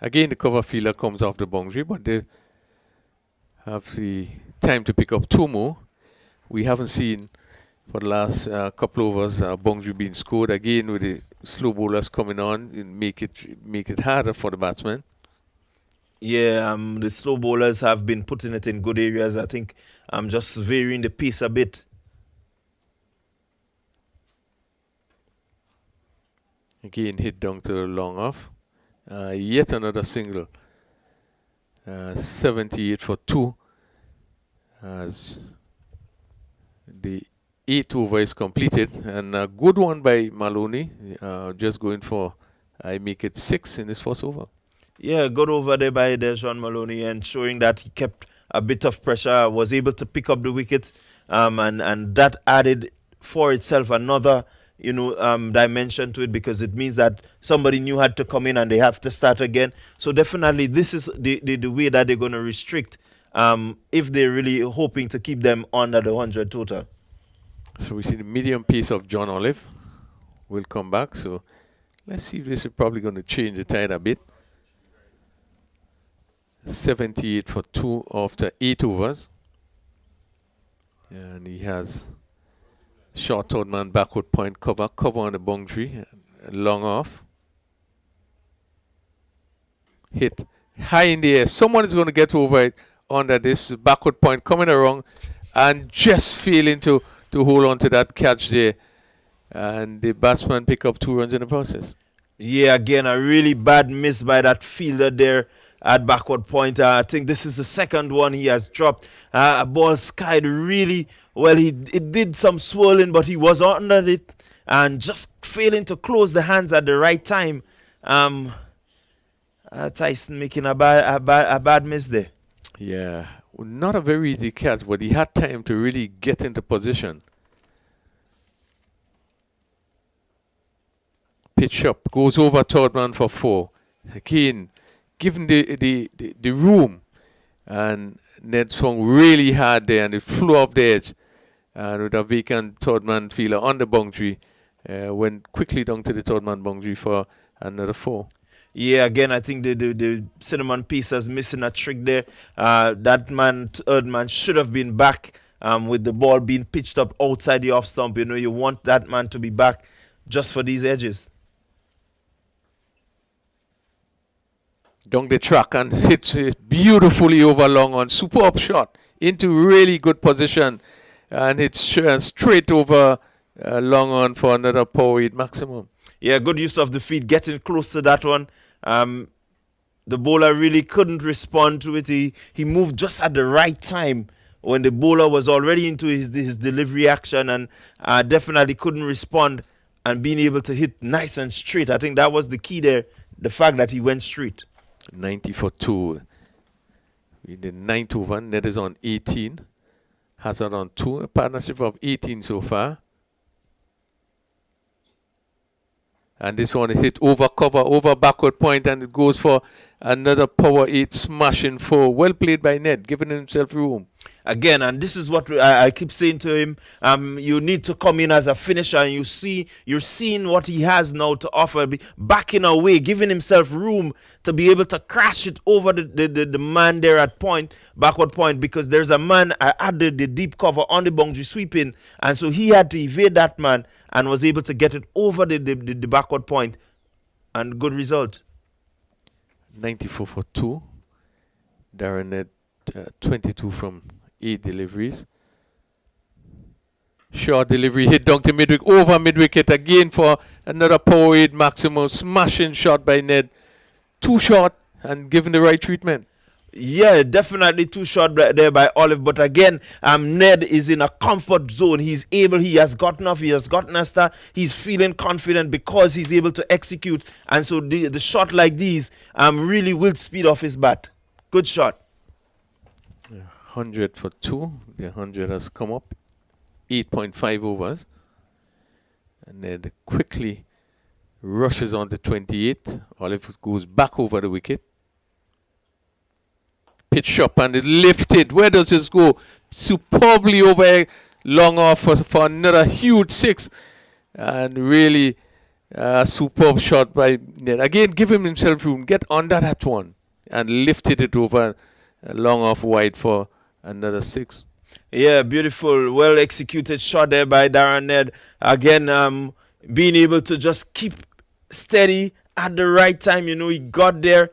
again, the cover fielder comes off the boundary, but they have the time to pick up 2 more. We haven't seen for the last couple overs boundary being scored. Again, with the slow bowlers coming on and make it harder for the batsman. Yeah, the slow bowlers have been putting it in good areas. I think I'm just varying the pace a bit. Again, hit down to long off. Yet another single. 78 for 2. As the 8th over is completed. And a good one by Maloney. Just going for, I make it 6 in his first over. Yeah, good over there by Dejan Maloney and showing that he kept a bit of pressure, was able to pick up the wicket, and that added for itself another dimension to it, because it means that somebody new had to come in and they have to start again. So definitely this is the way that they're going to restrict if they're really hoping to keep them under the 100 total. So we see the medium pace of John Olive will come back. So let's see if this is probably going to change the tide a bit. 78 for 2 after 8 overs. And he has short third man backward point cover on the boundary, long off. Hit high in the air. Someone is going to get over it under this backward point coming around and just failing to hold on to that catch there. And the batsman pick up 2 runs in the process. Yeah, again, a really bad miss by that fielder there at backward point. I think this is the second one he has dropped. A ball skied really well. It did some swirling, but he was under it and just failing to close the hands at the right time. Tyson making a bad miss there. Yeah, not a very easy catch, but he had time to really get into position. Pitch up, goes over third man for 4. Again, given the room, and Ned swung really hard there and it flew off the edge, and with a vacant third man fielder on the boundary, went quickly down to the third man boundary for another 4. Yeah, again, I think the cinnamon piece is missing a trick there. That man, third man, should have been back with the ball being pitched up outside the off stump. You want that man to be back just for these edges. Down the track and hits it beautifully over long on. Superb shot into really good position. And it's straight over long on for another power 8 maximum. Yeah, good use of the feet, getting close to that one. The bowler really couldn't respond to it. He moved just at the right time when the bowler was already into his delivery action, and definitely couldn't respond and being able to hit nice and straight. I think that was the key there, the fact that he went straight. 90 for 2. In the 9th over, Ned is on 18. Hazard on 2. A partnership of 18 so far. And this one is hit over cover, over backward point, and it goes for another power 8 smashing 4. Well played by Ned, giving himself room. Again, and this is what I keep saying to him, you need to come in as a finisher, and you're seeing what he has now to offer, backing away, giving himself room to be able to crash it over the man there at backward point, because there's a man at the deep cover on the boundary sweeping, and so he had to evade that man and was able to get it over the backward point, and good result. 94 for 2. Darren Ned 22 from 8 deliveries. Short delivery hit down to midwicket, over mid-wicket again for another power 8 maximum. Smashing shot by Ned. Too short and given the right treatment. Yeah, definitely too short there by Olive. But again, Ned is in a comfort zone. He has gotten off, he has gotten a start. He's feeling confident because he's able to execute. And so the shot like these really will speed off his bat. Good shot. 100 for 2. The 100 has come up. 8.5 overs. And then quickly rushes on to 28. Olive goes back over the wicket. Pitch up and it lifted. Where does this go? Superbly over long off for another huge 6. And really superb shot by Ned. Again, give himself room. Get under that one. And lifted it over long off wide for another 6. Yeah, beautiful, well executed shot there by Darren Ned. Again, being able to just keep steady at the right time. You know, he got there.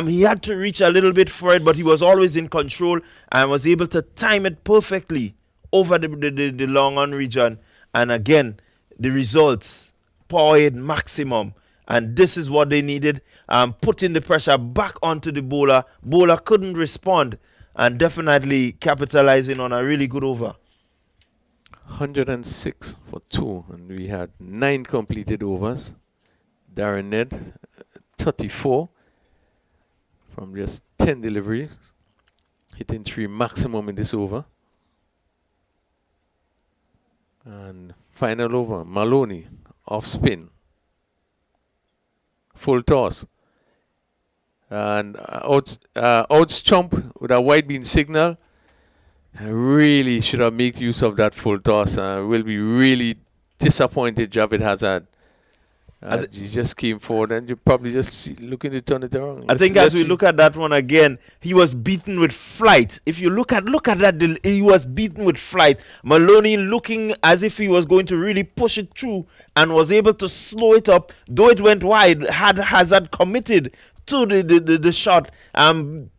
He had to reach a little bit for it, but he was always in control and was able to time it perfectly over the long on region. And again, the results, powered maximum. And this is what they needed. Putting the pressure back onto the bowler. Bowler couldn't respond, and definitely capitalizing on a really good over. 106 for 2, and we had 9 completed overs. Darren Ned, 34 from just 10 deliveries, hitting 3 maximum in this over. And final over, Maloney, off spin, full toss. And out stump with a wide bean signal. Really should have made use of that full toss. Will be really disappointed, Javed Hazard. He just came forward and you probably just looking to turn it around. I think as we look at that one again, he was beaten with flight. If you look at that, he was beaten with flight. Maloney looking as if he was going to really push it through and was able to slow it up. Though it went wide, had Hazard committed to the shot,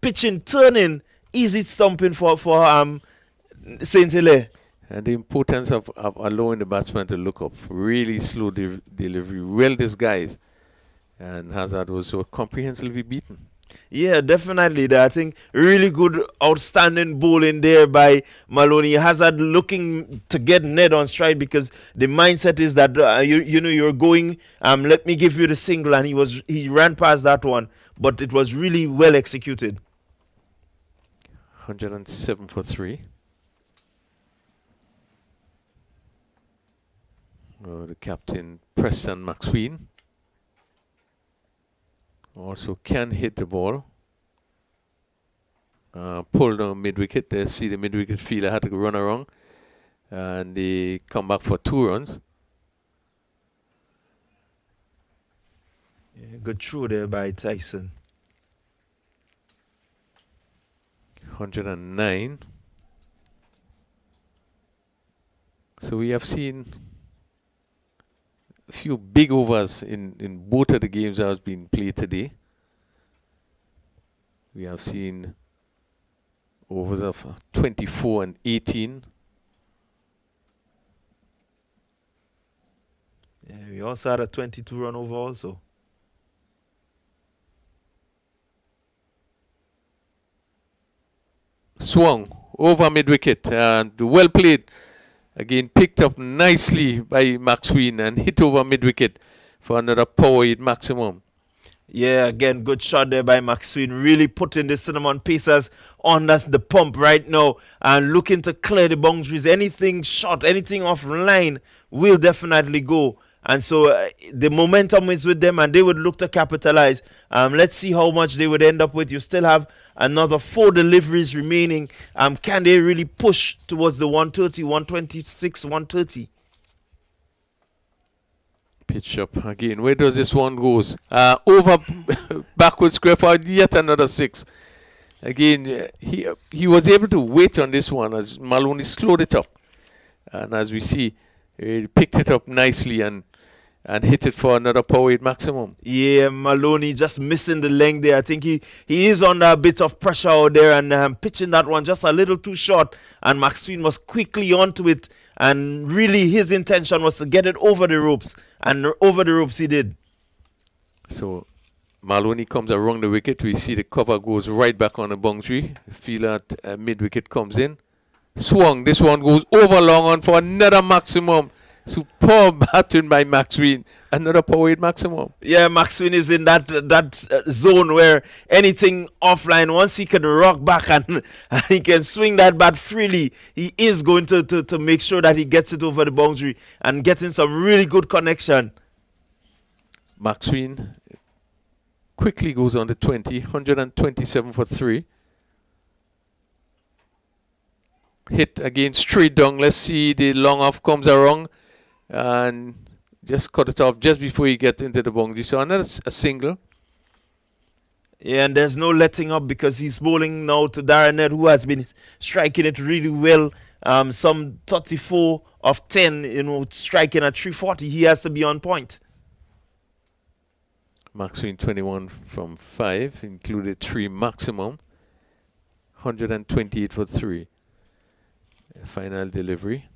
pitching, turning, easy stumping for Saint Hilaire. And the importance of allowing the batsman to look up. Really slow delivery, well disguised. And Hazard was so comprehensively beaten. Yeah, definitely. I think really good, outstanding bowling there by Maloney. Hazard looking to get Ned on stride because the mindset is that you're going. Let me give you the single, and he ran past that one, but it was really well executed. 107 for 3. The captain, Preston McSween, also can hit the ball. Pulled on mid-wicket. They see the mid-wicket fielder had to run around. And they come back for 2 runs. Yeah, good throw there by Tyson. 109. So we have seen a few big overs in both of the games that has been played today. We have seen overs of 24 and 18. Yeah, we also had a 22-run over also. Swung over mid-wicket and well played. Again, picked up nicely by McSween and hit over mid-wicket for another power hit maximum. Yeah, again, good shot there by McSween. Really putting the Cinnamon Pacers on the pump right now and looking to clear the boundaries. Anything short, anything off line will definitely go. And so the momentum is with them and they would look to capitalize. Let's see how much they would end up with. You still have another 4 deliveries remaining. Can they really push towards the 130, 126, 130? Pitch up again. Where does this one goes? Over backwards square for yet another 6. Again, he was able to wait on this one as Maloney slowed it up. And as we see, he picked it up nicely and hit it for another power hit maximum. Yeah, Maloney just missing the length there. I think he is under a bit of pressure out there and pitching that one just a little too short. And McSween was quickly onto it. And really his intention was to get it over the ropes. And over the ropes he did. So Maloney comes around the wicket. We see the cover goes right back on the boundary. The fielder at mid-wicket comes in. Swung. This one goes over long on for another maximum. Superb batting by McSween. Another power hit maximum. Yeah, McSween is in that zone where anything offline, once he can rock back and he can swing that bat freely, he is going to make sure that he gets it over the boundary and getting some really good connection. McSween quickly goes on the 20, 127 for 3. Hit again straight down. Let's see, the long off comes around and just cut it off just before he gets into the boundary. So another a single. Yeah, and there's no letting up because he's bowling now to Darren Ned, who has been striking it really well. Some 34 of 10, striking at 340. He has to be on point. Maxwell 21 from 5, included 3 maximum. 128 for 3. Final delivery.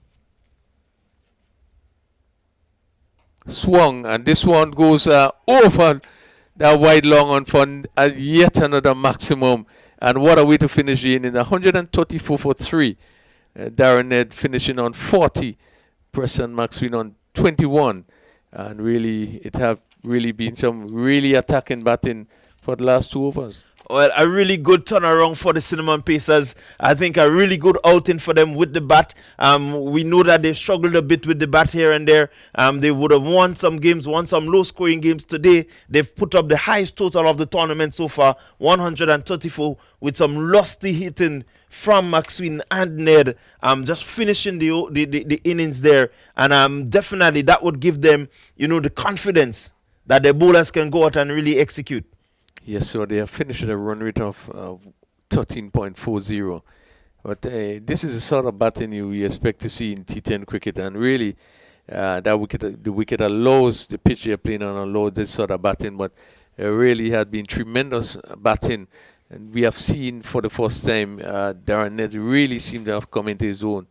Swung, and this one goes over that wide long on for yet another maximum. And what a way to finish the inning. 134 for 3. Darren Ned finishing on 40. Preston Maxwell on 21. And really, it have really been some really attacking batting for the last 2 overs. Well, a really good turnaround for the Cinnamon Pacers. I think a really good outing for them with the bat. We know that they've struggled a bit with the bat here and there. They would have won some games, won some low-scoring games today. They've put up the highest total of the tournament so far, 134, with some lusty hitting from Maxwell and Ned. Just finishing the innings there. And definitely that would give them, the confidence that their bowlers can go out and really execute. Yes, so they have finished at a run rate of 13.40. But this is the sort of batting you expect to see in T10 cricket. And really, the wicket allows the pitch they're playing on allows this sort of batting. But really had been tremendous batting. And we have seen for the first time, Darren Ned really seemed to have come into his own.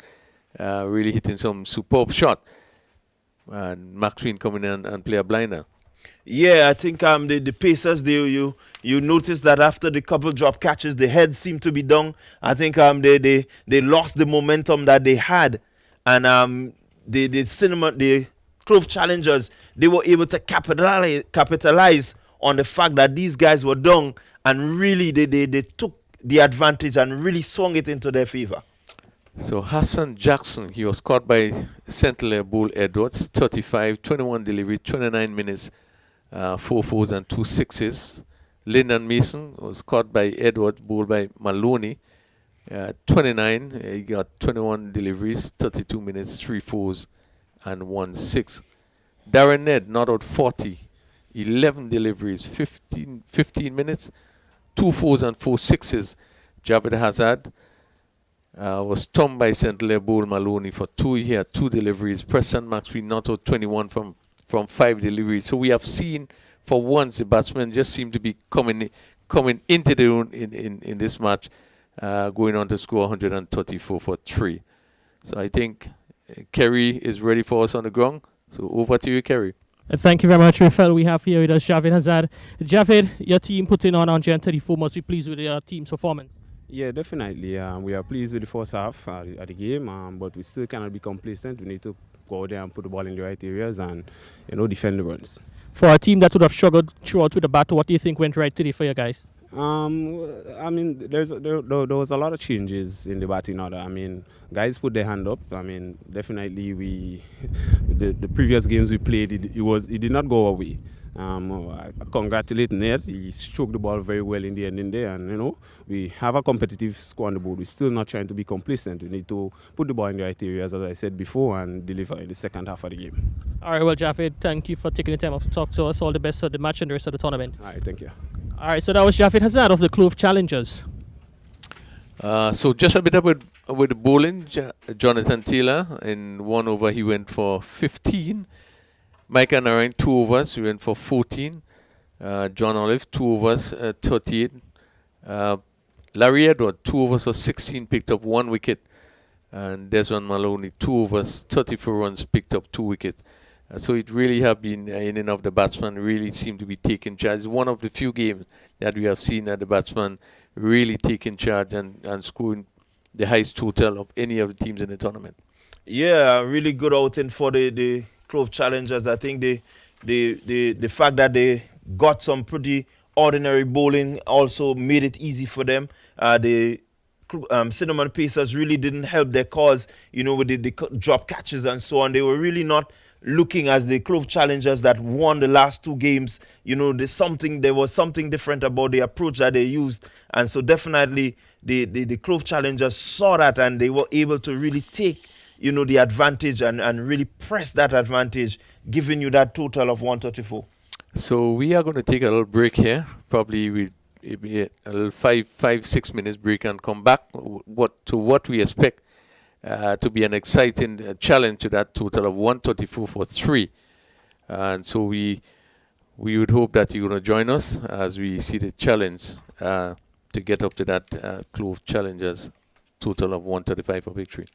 Really hitting some superb shot. And Maxwell coming in and play a blinder. Yeah, I think the Pacers, you notice that after the couple drop catches, the heads seem to be down. I think they lost the momentum that they had, and the Clove challengers, they were able to capitalize on the fact that these guys were down, and really they took the advantage and really swung it into their favor. So Hassan Jackson, he was caught by Sentinel Bull Edwards, 35, 21 delivery, 29 minutes. 4 fours and 2 sixes. Lyndon Mason was caught by Edwards, bowled by Maloney. 29, he got 21 deliveries, 32 minutes, 3 fours and 1 6. Darren Ned not out 40, 11 deliveries, 15 minutes, 2 fours and 4 sixes. Javed Hazard was stumped by Sentinel Bull Maloney for 2. He had 2 deliveries. Preston Maxwell not out 21 from 5 deliveries. So we have seen for once the batsmen just seem to be coming into their own in this match, going on to score 134 for 3. So I think Kerry is ready for us on the ground. So over to you, Kerry. Thank you very much, Rafael. We have here with us Javed Hazard. Javed, your team putting on 134, must be pleased with your team's performance. Yeah, definitely. We are pleased with the first half of the game, but we still cannot be complacent. We need to go out there and put the ball in the right areas and, defend the runs. For a team that would have struggled throughout with the bat, what do you think went right today for you guys? I mean, there was a lot of changes in the batting order. I mean, guys put their hand up. I mean, definitely the previous games we played, it did not go away. I congratulate Ned. He stroked the ball very well in the ending there, and we have a competitive score on the board. We're still not trying to be complacent. We need to put the ball in the right areas, as I said before, and deliver in the second half of the game. All right, well, Javed, thank you for taking the time off to talk to us. All the best for the match and the rest of the tournament. All right, thank you. All right, so that was Javed Hazard of the Clove Challengers. So just a bit with the bowling, Jonathan Taylor in 1 over he went for 15. Mike Narayan 2 overs, he went for 14. John Olive 2 overs, 38. Larry Edward 2 overs for 16, picked up 1 wicket. And Desmond Maloney 2 overs, 34 runs, picked up 2 wickets. So it really have been in and of the batsman really seemed to be taking charge. It's one of the few games that we have seen that the batsman really taking charge and scoring the highest total of any of the teams in the tournament. Yeah, really good outing for the Clove Challengers. I think the fact that they got some pretty ordinary bowling also made it easy for them. The Cinnamon Pacers really didn't help their cause, with the drop catches and so on. They were really not looking as the Clove Challengers that won the last 2 games. There was something different about the approach that they used. And so definitely the Clove Challengers saw that, and they were able to really take the advantage and really press that advantage, giving you that total of 134. So we are going to take a little break here. Probably a little 5-6 minutes break and come back to what we expect to be an exciting challenge to that total of 134 for 3. And so we we would hope that you're going to join us as we see the challenge to get up to that Clove Challengers total of 135 for victory.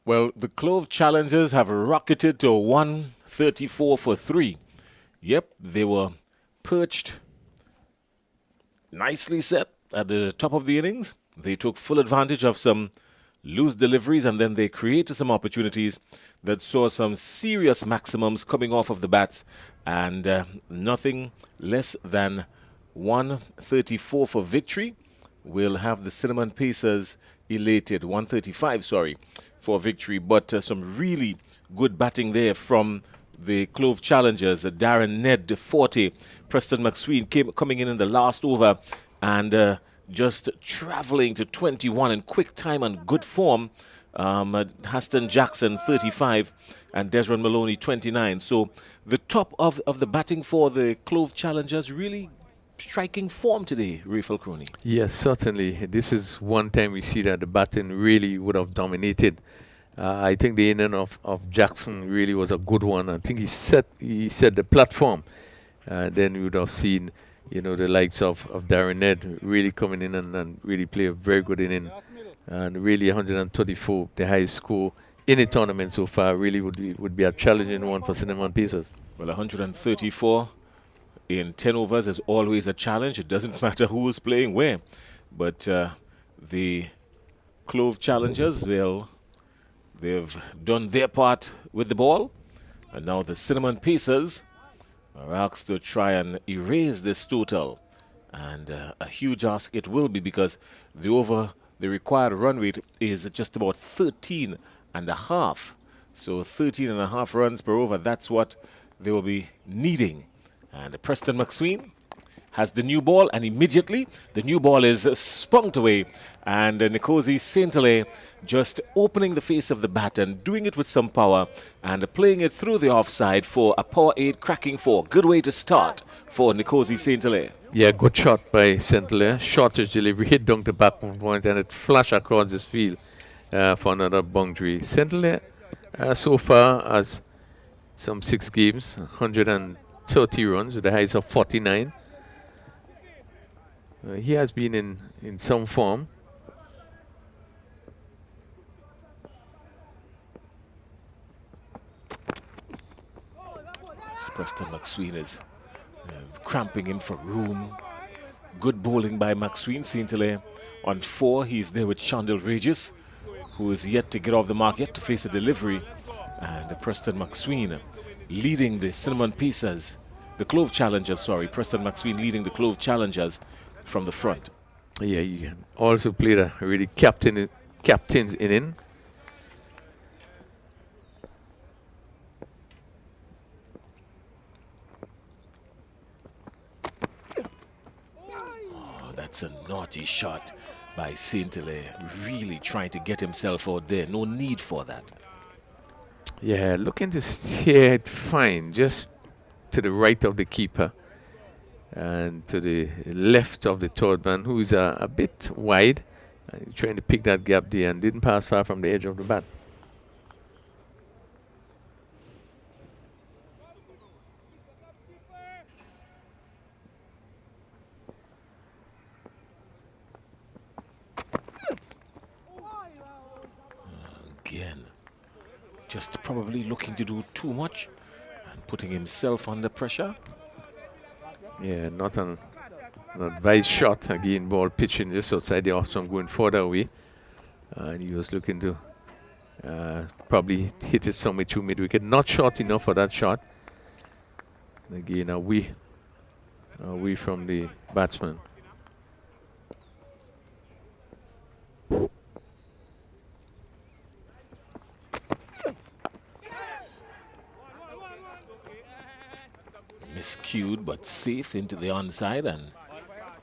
Well, the Clove Challengers have rocketed to 134 for 3. Yep, they were perched nicely set at the top of the innings. They took full advantage of some loose deliveries, and then they created some opportunities that saw some serious maximums coming off of the bats, and nothing less than 134 for victory will have the Cinnamon Pacers elated. 135, sorry, for victory, but some really good batting there from the Clove Challengers. Darren Ned 40, Preston McSween coming in the last over and just traveling to 21 in quick time and good form. Haston Jackson 35 and Desron Maloney 29. So the top of the batting for the Clove Challengers really striking form today, Rayful Crony. Yes, certainly. This is one time we see that the batting really would have dominated I think the inning of Jackson really was a good one. I think he set the platform. Then you would have seen, the likes of Darren Ned really coming in and really play a very good inning. And really 134, the highest score in the tournament so far, really would be a challenging one for Cinnamon Pacers. Well, 134 in 10 overs is always a challenge. It doesn't matter who is playing where. But the Clove challengers, well, they've done their part with the ball. And now the Cinnamon Pacers are asked to try and erase this total. And a huge ask it will be, because the required run rate is just about 13 and a half. So 13 and a half runs per over, that's what they will be needing. And Preston McSween has the new ball, and immediately the new ball is spunked away. And Nkosi Saint-Hilaire just opening the face of the bat and doing it with some power and playing it through the offside for a power 8 cracking 4. Good way to start for Nkosi Saint-Hilaire. Yeah, good shot by Saint-Hilaire. Shortish delivery, hit down the back point, and it flashed across this field for another boundary. Saint-Hilaire so far has some 6 games, 130 runs with the highs of 49. He has been in some form. Preston McSween is cramping in for room. Good bowling by McSween. Saint-Hilaire on 4. He's there with Chandel Regis, who is yet to get off the mark, yet to face a delivery. And Preston McSween leading the Cinnamon Pacers, the Clove Challengers, sorry. Preston McSween leading the Clove Challengers from the front. Yeah, he also played a really captain's inning. That's a naughty shot by Saint-Hilaire. Really trying to get himself out there. No need for that. Yeah, looking to steer it fine, just to the right of the keeper and to the left of the third man, who is a bit wide, trying to pick that gap there and didn't pass far from the edge of the bat. Again, just probably looking to do too much and putting himself under pressure. Yeah, not an advised shot. Again, ball pitching just outside the off stump, going further away. And he was looking to probably hit it somewhere to mid wicket. Not short enough for that shot. And again, away from the batsman. Miscued but safe into the onside, and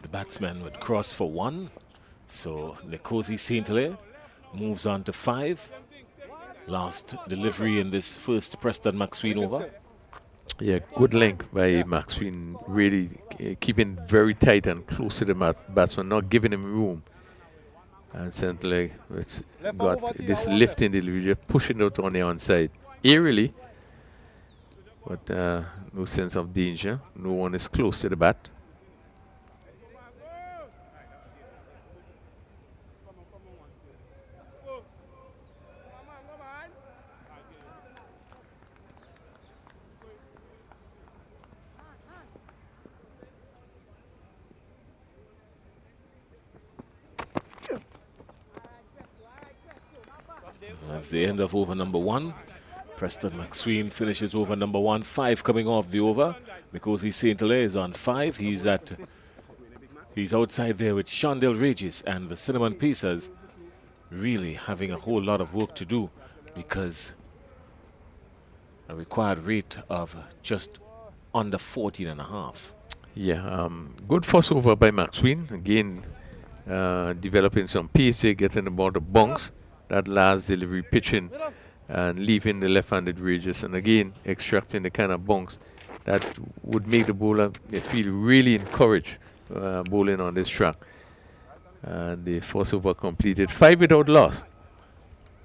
the batsman would cross for 1. So Nkosi Saint-Hilaire moves on to 5. Last delivery in this first Preston McSween over. Yeah, good length by McSween, really keeping very tight and close to the batsman, not giving him room. And Saint-Hilaire got this lifting delivery, just pushing out on the onside. Eerily, but no sense of danger. No one is close to the bat. That's the end of over number 1. Preston McSween finishes over number 1. 5 coming off the over. Nkosi Saint-Hilaire is on 5. He's outside there with Chandel Regis, and the Cinnamon Pacers really having a whole lot of work to do, because a required rate of just under 14 and a half. Yeah, good first over by McSween. Again, developing some pace, getting the ball to bounce. That last delivery, pitching and leaving the left-handed Regis, and again extracting the kind of bounce that would make the bowler feel really encouraged bowling on this track. And the first over completed, 5 without loss.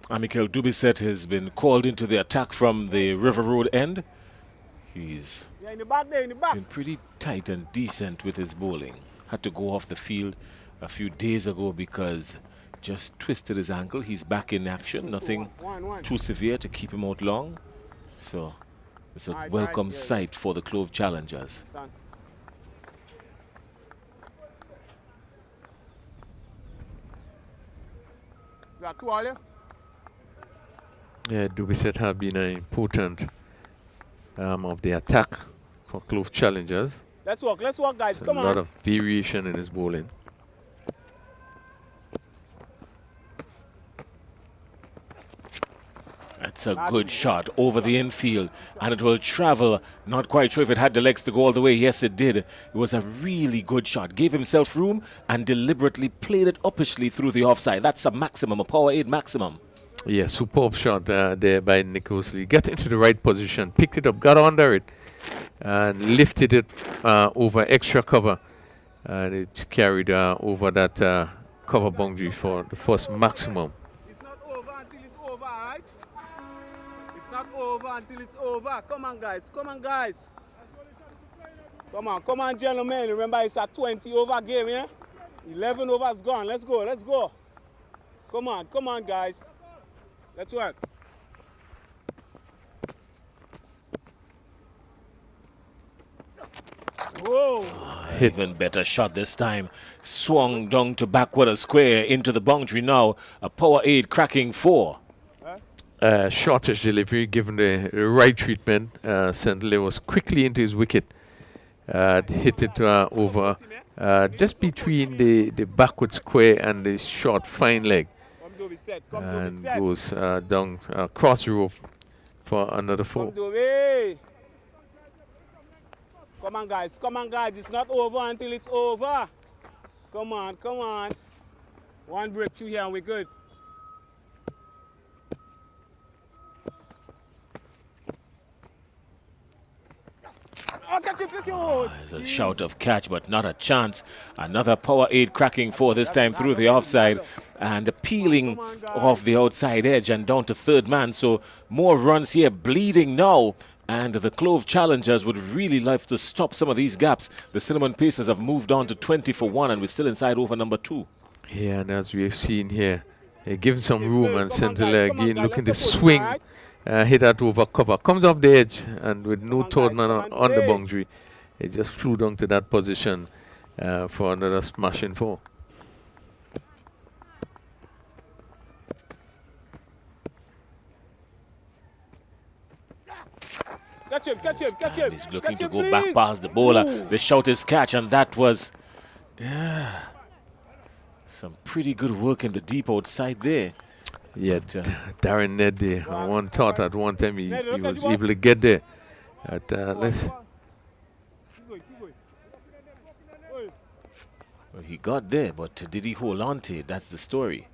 Mikel Dubisset has been called into the attack from the River Road end. He's in the back there, in the back. been pretty tight and decent with his bowling. Had to go off the field a few days ago because just twisted his ankle. He's back in action. Nothing too severe to keep him out long. So it's a welcome sight for the Clove challengers. Yeah, Dubisset have been an important of the attack for Clove challengers. Let's walk, guys. So Come a on. lot of variation in his bowling. That's a good shot over the infield, and it will travel. Not quite sure if it had the legs to go all the way. Yes, it did. It was a really good shot. Gave himself room and deliberately played it uppishly through the offside. That's a maximum, a power 8 maximum. Yeah, superb shot there by Nick Osley. Got into the right position, picked it up, got under it, and lifted it over extra cover. And it carried over that cover boundary for the first maximum. It's not over until it's over, right? It's not over until it's over. Come on, guys. Come on, guys. Come on, gentlemen. Remember, it's a 20 over game, yeah? 11 overs gone. Let's go. Come on, guys. Let's work. Whoa. Even better shot this time. Swung down to backward a square into the boundary now. A power 8 cracking 4. Shortish delivery given the right treatment. St. Louis was quickly into his wicket. Hit it over just between the backward square and the short fine leg. And goes down cross rope for another 4. Come on, guys. It's not over until it's over. Come on. One breakthrough here and we're good. Oh, catch it. There's a shout of catch, but not a chance. Another power 8 cracking 4, this time through the offside. And peeling off the outside edge and down to third man. So more runs here, bleeding now. And the Clove challengers would really like to stop some of these gaps. The Cinnamon Pacers have moved on to 20 for 1, and we're still inside over number 2. Yeah, and as we've seen here, given some room, and St. Hilaire again looking to swing, hit that over cover. Comes off the edge, and with no third man on the boundary, it just flew down to that position for another smashing 4. Catch him. He's looking to go back past the bowler. The shout is catch, and that was some pretty good work in the deep outside there. Yeah, Darren Ned there. One thought at one time he was able to get there. Let's. Well, he got there, but did he hold on to it? That's the story.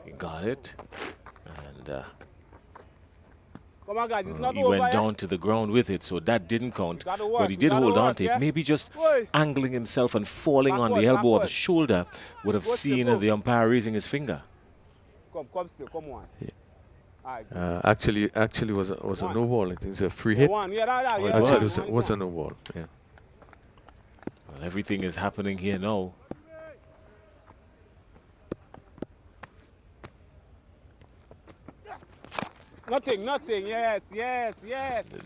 He got it, and come on, guys, it's not he over, went down to the ground with it, so that didn't count. But he did hold on to it. Maybe just angling himself and falling on the elbow or the shoulder would have seen the umpire raising his finger. Come on. Yeah. Actually was a no ball. I think it's a free hit. It was a no ball. Yeah. Well, everything is happening here now. Nothing. Yes.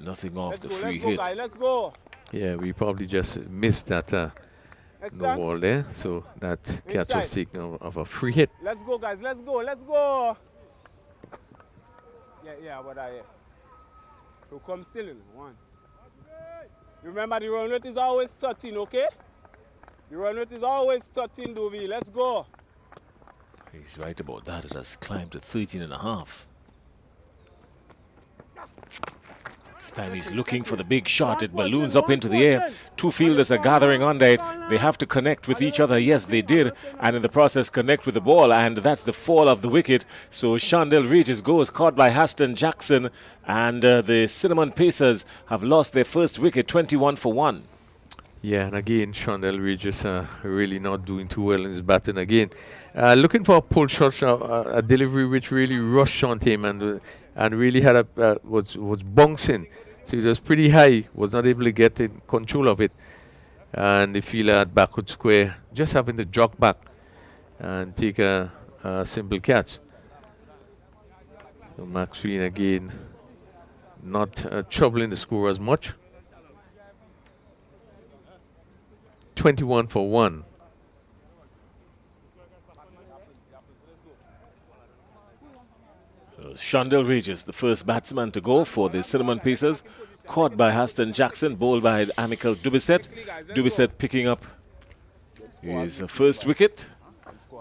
Nothing off the free let's hit. Guys, let's go. Yeah, we probably just missed that no ball there. So that catch was taken of a free hit. Let's go, guys. Let's go. Yeah, but so come still in one. Remember, the run rate is always 13, okay? The run rate is always 13, Doobie. Let's go. He's right about that. It has climbed to 13.5. This time he's looking for the big shot. It balloons up into the air. Two fielders are gathering under it. They have to connect with each other. Yes, they did. And in the process, connect with the ball. And that's the fall of the wicket. So Shandell Regis goes caught by Haston Jackson. And the Cinnamon Pacers have lost their first wicket, 21 for 1. Yeah, and again, Shondell Regis really not doing too well in his batting again. Looking for a pull shot, a delivery which really rushed onto him and really had was bouncing. So it was pretty high, was not able to get in control of it. And the fielder at backward square just having to jog back and take a simple catch. So Maxwell again not troubling the score as much. 21 for 1. Shondell Regis, the first batsman to go for the Cinnamon Pacers, caught by Haston Jackson, bowled by Amical Dubisset. Dubisset picking up his first wicket,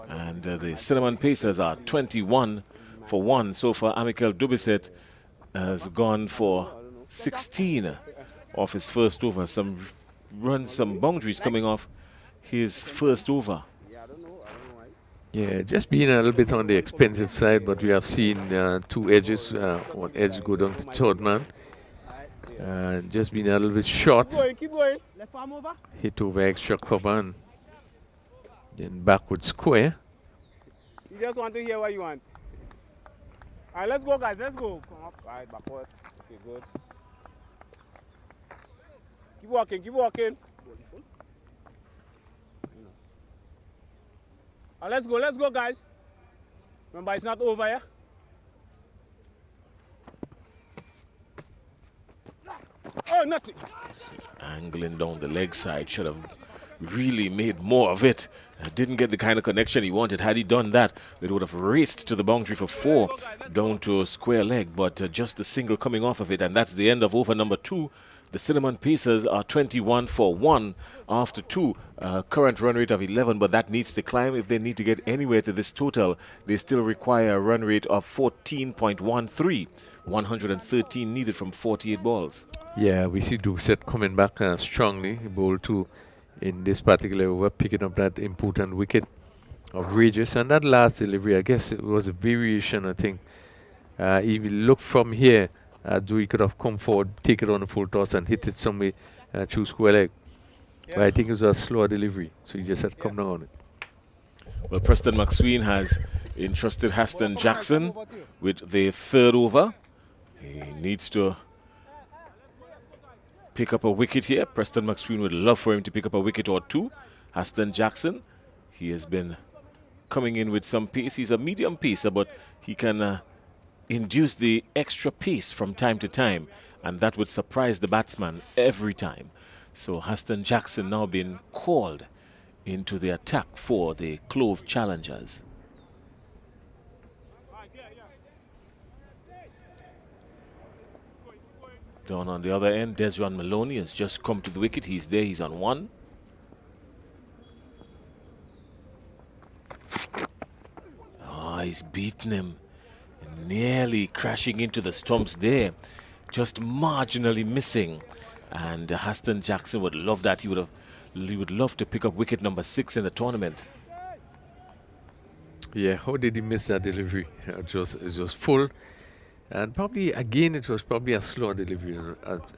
and the Cinnamon Pacers are 21 for 1. So far, Amical Dubisset has gone for 16 off his first over. Some runs, some boundaries coming off his first over. Yeah, just being a little bit on the expensive side, but we have seen 2 edges, one edge go down to third man. And just being a little bit short. Keep going. Left arm over. Hit over extra cover and then backward square. You just want to hear what you want. All right, let's go, guys. Let's go. Come up. All right, backward. Okay, good. Keep walking. Keep walking. All right, let's go. Let's go, guys. Remember, it's not over, yeah? Oh, nothing. Angling down the leg side, should have really made more of it. Didn't get the kind of connection he wanted. Had he done that, it would have raced to the boundary for 4 down to a square leg, but just a single coming off of it, and that's the end of over number 2. The Cinnamon Pacers are 21 for 1 after 2. Current run rate of 11, but that needs to climb if they need to get anywhere to this total. They still require a run rate of 14.13. 113 needed from 48 balls. Yeah, we see Dubisset coming back strongly. He bowled 2 in this particular over, picking up that important wicket of Regis. And that last delivery, I guess it was a variation, I think. If you look from here, Dewey could have come forward, take it on the full toss and hit it somewhere through square leg. Yeah. But I think it was a slower delivery, so he just had to come down on it. Well, Preston McSween has entrusted Haston Jackson with the 3rd over. He needs to pick up a wicket here. Preston McSween would love for him to pick up a wicket or 2. Haston Jackson, he has been coming in with some pace. He's a medium pacer, but he can induce the extra pace from time to time, and that would surprise the batsman every time. So Haston Jackson now being called into the attack for the Clove challengers. Down on the other end, Desron Maloney has just come to the wicket. He's there, he's on 1. Oh, he's beaten him. Nearly crashing into the stumps there, just marginally missing. And Haston Jackson would love that. He would love to pick up wicket number 6 in the tournament. Yeah, how did he miss that delivery? It was full, and probably again it was probably a slower delivery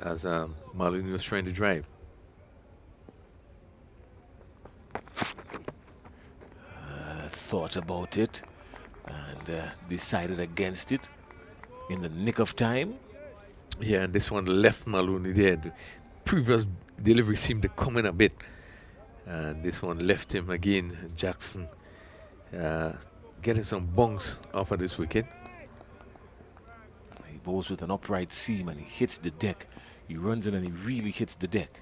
as Maloney was trying to drive. Thought about it and decided against it in the nick of time. Yeah, and this one left Maloney there. The previous delivery seemed to come in a bit, and this one left him again. Jackson getting some bunks off of this wicket. He bowls with an upright seam and he hits the deck. He runs in and he really hits the deck.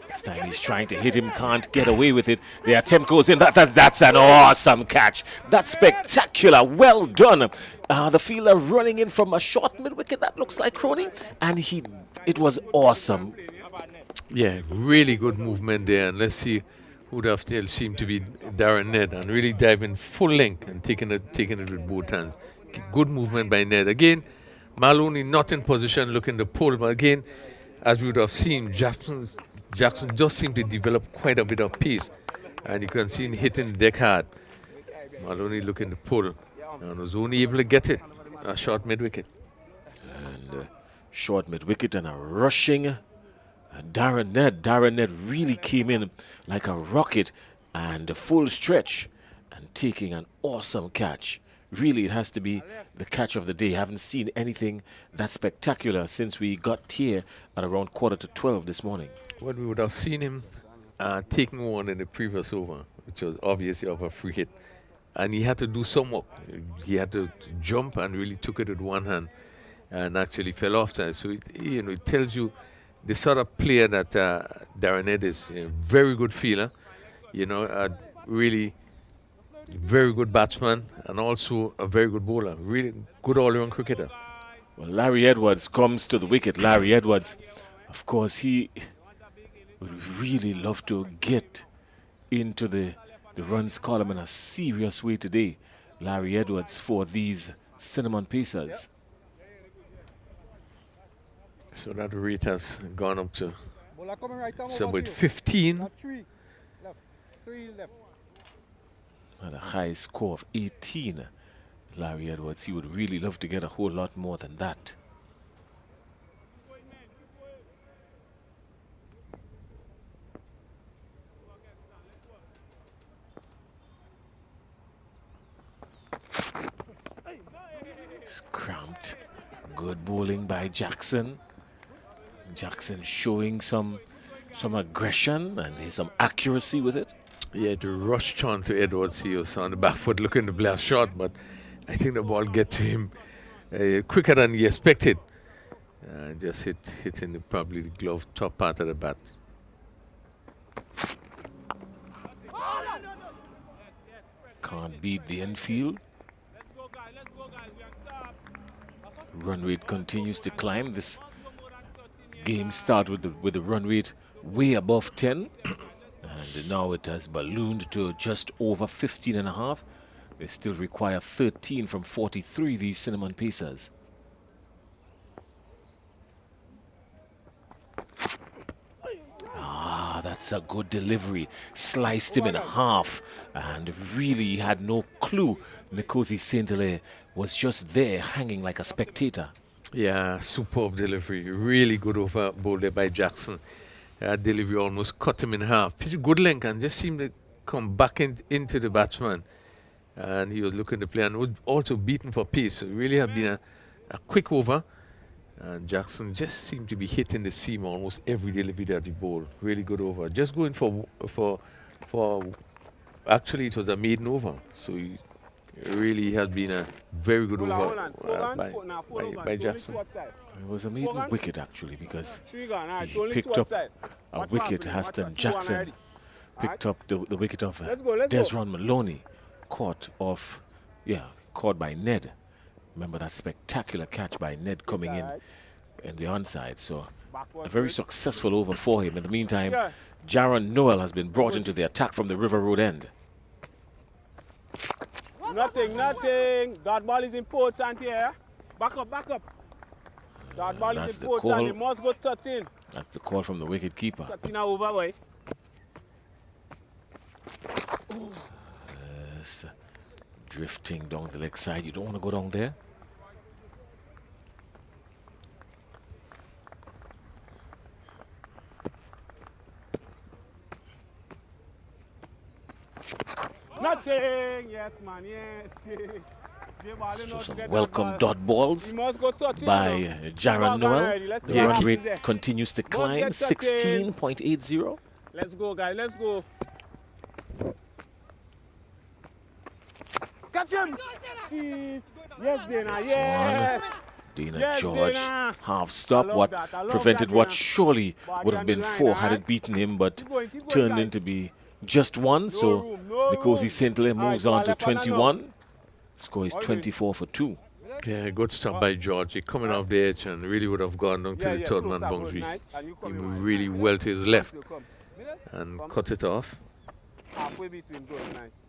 This time he's trying to hit him, can't get away with it. The attempt goes in. That's an awesome catch. That's spectacular. Well done. The fielder running in from a short mid-wicket. That looks like Crony. And it was awesome. Yeah, really good movement there. And let's see who would have still seemed to be Darren Ned, and really diving full length and taking it with both hands. Good movement by Ned. Again, Maloney not in position looking to pull, but again, as we would have seen, Jackson just seemed to develop quite a bit of pace, and you can see him hitting the deck hard. Maloney looking to pull, and was only able to get it a short mid-wicket. And short mid-wicket and a rushing And Darren Ned really came in like a rocket and a full stretch and taking an awesome catch. Really, it has to be the catch of the day. I haven't seen anything that spectacular since we got here at around 11:45 this morning. Well, we would have seen him taking one in the previous over, which was obviously of a free hit. And he had to do some work. He had to jump and really took it with one hand and actually fell off time. So, it tells you the sort of player that Darren Ed is. Very good fielder, really very good batsman and also a very good bowler. Really good all-round cricketer. Well, Larry Edwards comes to the wicket. Larry Edwards, of course, he would really love to get into the runs column in a serious way today. Larry Edwards for these Cinnamon Pacers. So that rate has gone up to about 15. At a high score of 18. Larry Edwards, he would really love to get a whole lot more than that. It's cramped. Good bowling by Jackson. Jackson showing some aggression and some accuracy with it. Yeah, to rush on to Edwards. He was on the back foot looking to play a shot, but I think the ball get to him quicker than he expected. Just hitting probably the glove top part of the bat. Can't beat the infield. Run rate continues to climb. This game started with the run rate way above 10. And now it has ballooned to just over 15.5. They still require 13 from 43, these Cinnamon Pacers. Ah, that's a good delivery. Sliced him in half and really had no clue Nkosi Saint-Hilaire was just there hanging like a spectator. Yeah, superb delivery. Really good over bowled there by Jackson. Delivery almost cut him in half. Pretty good length and just seemed to come back into the batsman. And he was looking to play and was also beaten for pace. So it really had been a quick over. And Jackson just seemed to be hitting the seam almost every delivery that he bowled. Really good over. Just going for actually it was a maiden over. So he really had been a very good over by Jackson. It was a maiden wicket actually because he picked up a wicket. Aston Jackson picked up the wicket of Desron Maloney, caught by Ned. Remember that spectacular catch by Ned coming in the onside. So a very successful over for him. In the meantime, Jaron Noel has been brought into the attack from the River Road end. Nothing. That ball is important here. Back up. That ball is important. It must go 13. That's the call from the wicket keeper. 13 over way. Drifting down the leg side. You don't want to go down there. Nothing. Yes, man. Yes. So some welcome dot balls by Jaron Noel. The run rate continues to climb, 16.80. Let's go, guys. Let's go. Catch him. Jeez. Yes, Dana. Yes. Dana Yes, George Dana. half stop. What prevented what surely would have been 4 had it beaten him, but turned into be just 1. So Nkosi Saint-Hilaire moves on to 21. Score is 24 for 2. Yeah, good stop by George. He coming off the edge and really would have gone down to the third man boundary. He moved really well to his left and cut it off. Halfway between, good, nice.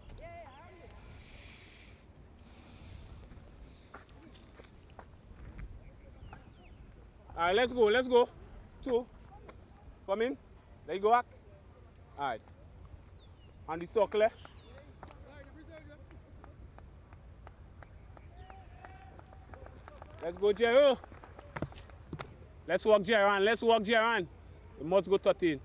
All right, let's go. 2. Come in. There you go back. All right. On the circle. Let's go, Jero. Let's walk Jaron. It must go 13.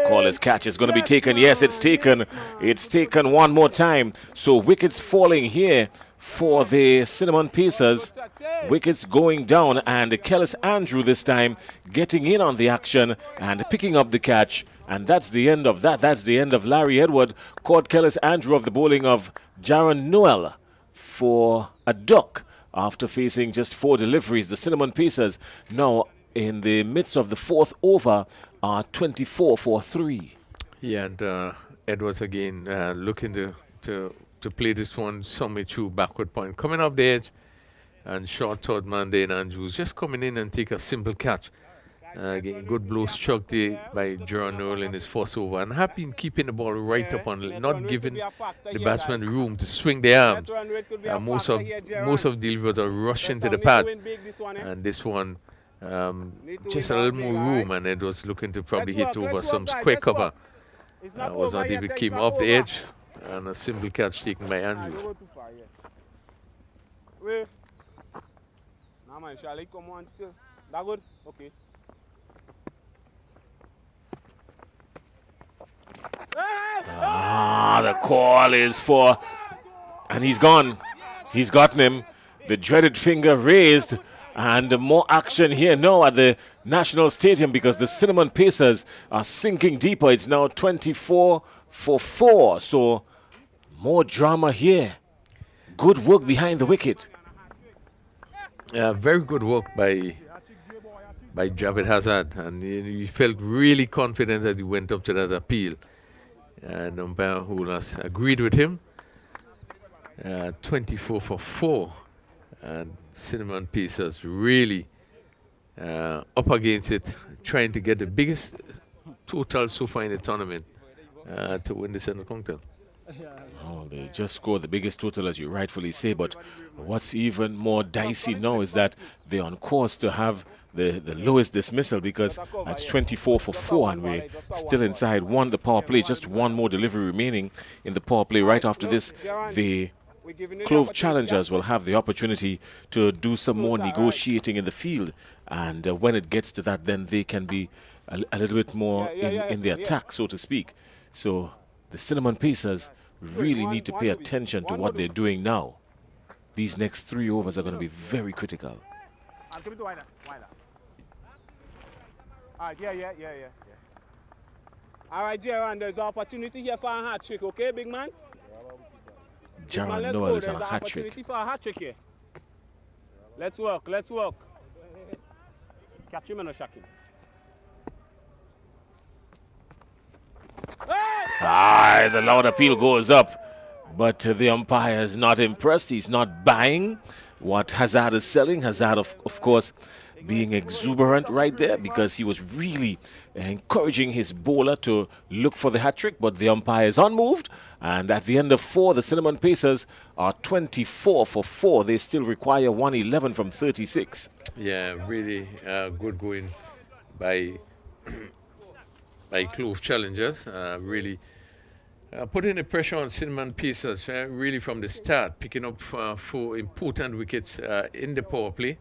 Caller's catch is going to be taken. Yes, it's taken. It's taken one more time. So wickets falling here for the Cinnamon Pacers. Wickets going down, and Kellis Andrew this time getting in on the action and picking up the catch. And that's the end of that. That's the end of Larry Edward. Caught Kellis Andrew of the bowling of Jaron Noel for a duck after facing just 4 deliveries. The Cinnamon Pacers now in the midst of the 4th over are 24 for 3. Yeah, and Edwards again looking to play this one somewhere through backward point. Coming off the edge and short third man there, and Andrews just coming in and take a simple catch. Again, good blow struck there by Jaron Noel in his first over, and have been keeping the ball right up on, not giving the batsman room to swing their arms. Most of the deliverers are rushing to the pad, and this one just a little more room, and it was looking to probably hit over some square cover. Was not able to keep off the edge, and a simple catch taken by Andrew. Nah, man, shall I come on still? That good? Okay. The call is for, and he's gone. He's gotten him. The dreaded finger raised, and more action here now at the National Stadium because the Cinnamon Pacers are sinking deeper. It's now 24 for 4, so more drama here. Good work behind the wicket. Very good work by Javed Hazard, and he felt really confident that he went up to that appeal. And umpire Hulas agreed with him. 24 for 4, and Cinnamon Pacers really up against it, trying to get the biggest total so far in the tournament to win the Central County. Oh, they just scored the biggest total, as you rightfully say, but what's even more dicey now is that they're on course to have the lowest dismissal, because that's 24 for 4 and we're still inside the power play, just one more delivery remaining in the power play. Right after this, the Clove challengers will have the opportunity to do some more negotiating in the field, and when it gets to that, then they can be a little bit more in the attack, so to speak. So the Cinnamon Pacers really need to pay attention to what they're doing now. These next 3 overs are going to be very critical. Yeah. All right, Jaron, there's an opportunity here for a hat trick, okay, big man? Jaron Noel is on a hat trick. There's an opportunity for a hat trick here. Let's work. Catch him and a shack him. The loud appeal goes up, but the umpire is not impressed. He's not buying what Hazard is selling. Hazard, of course, being exuberant right there because he was really encouraging his bowler to look for the hat-trick, but the umpire is unmoved, and at the end of 4, the Cinnamon Pacers are 24 for 4. They still require 111 from 36. Yeah, really good going by Clove challengers, really putting the pressure on Cinnamon Pacers really from the start, picking up 4 important wickets in the power play.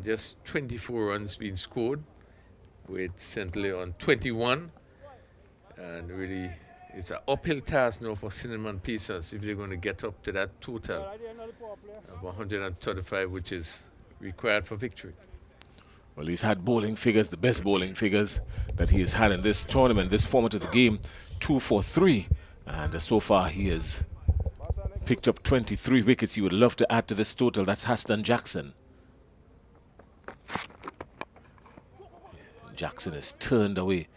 Just 24 runs being scored with St. Leon 21, and really it's an uphill task now for Cinnamon Pacers if they're going to get up to that total of 135, which is required for victory. Well, he's had bowling figures, the best bowling figures that he has had in this tournament, this format of the game, 2 for 3, and so far he has picked up 23 wickets. He would love to add to this total. That's Haston Jackson. Jackson is turned away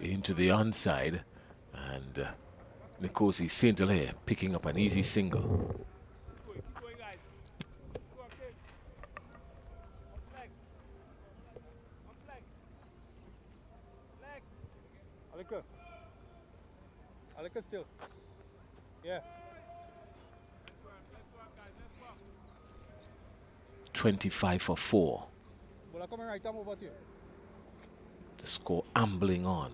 into the onside, and Nkosi St. Hilaire picking up an easy single. Alika still. Yeah. 25 for 4. Bola coming right time over to you. The score ambling on.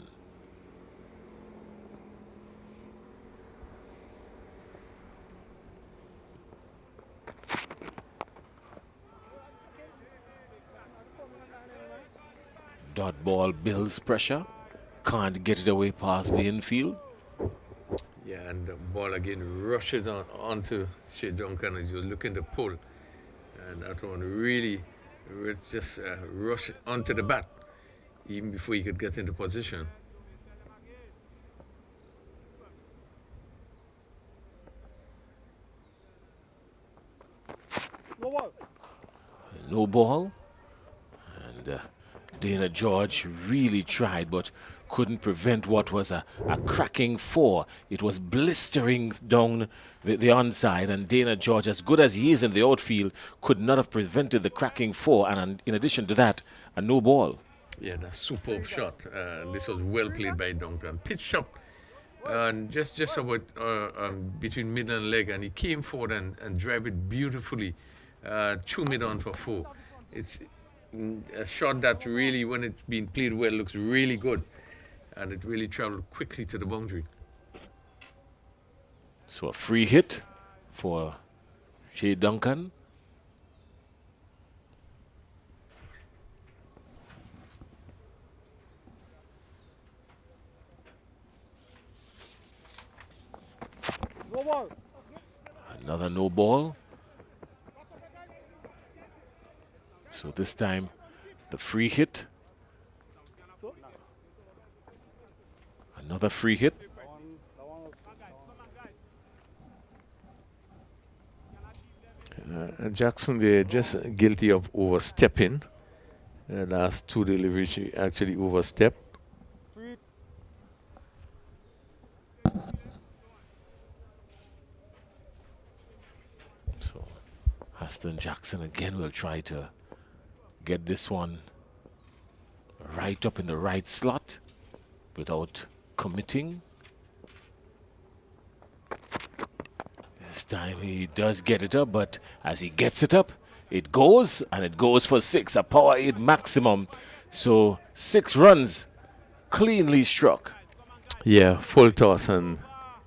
Dot ball builds pressure. Can't get it away past the infield. Yeah, and the ball again rushes onto Shea Duncan as you're looking to pull. And that one really just rush onto the bat even before he could get into position. No ball. And Dana George really tried but couldn't prevent what was a cracking four. It was blistering down the onside, and Dana George, as good as he is in the outfield, could not have prevented the cracking four, and in addition to that, a no ball. Yeah, that's superb shot. This was well played by Duncan. Pitched up and just about between mid and leg, and he came forward and drive it beautifully. 2 mid on for 4. It's a shot that really, when it's been played well, looks really good. And it really traveled quickly to the boundary. So a free hit for Shea Duncan. No ball. Another no ball. So this time, the free hit. Another free hit. Jackson, they're just guilty of overstepping. The last 2 deliveries, she actually overstepped. So Aston Jackson again will try to get this one right up in the right slot without committing. This time he does get it up, but as he gets it up, it goes, and it goes for 6, a power 8 maximum. So 6 runs cleanly struck. Yeah, full toss, and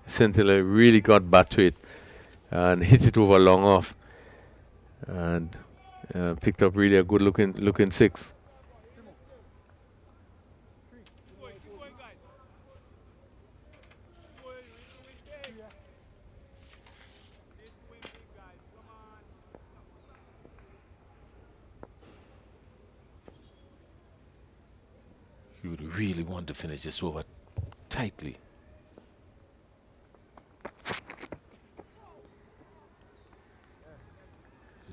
Scintilla really got back to it and hit it over long off, and picked up really a good looking 6. You would really want to finish this over tightly.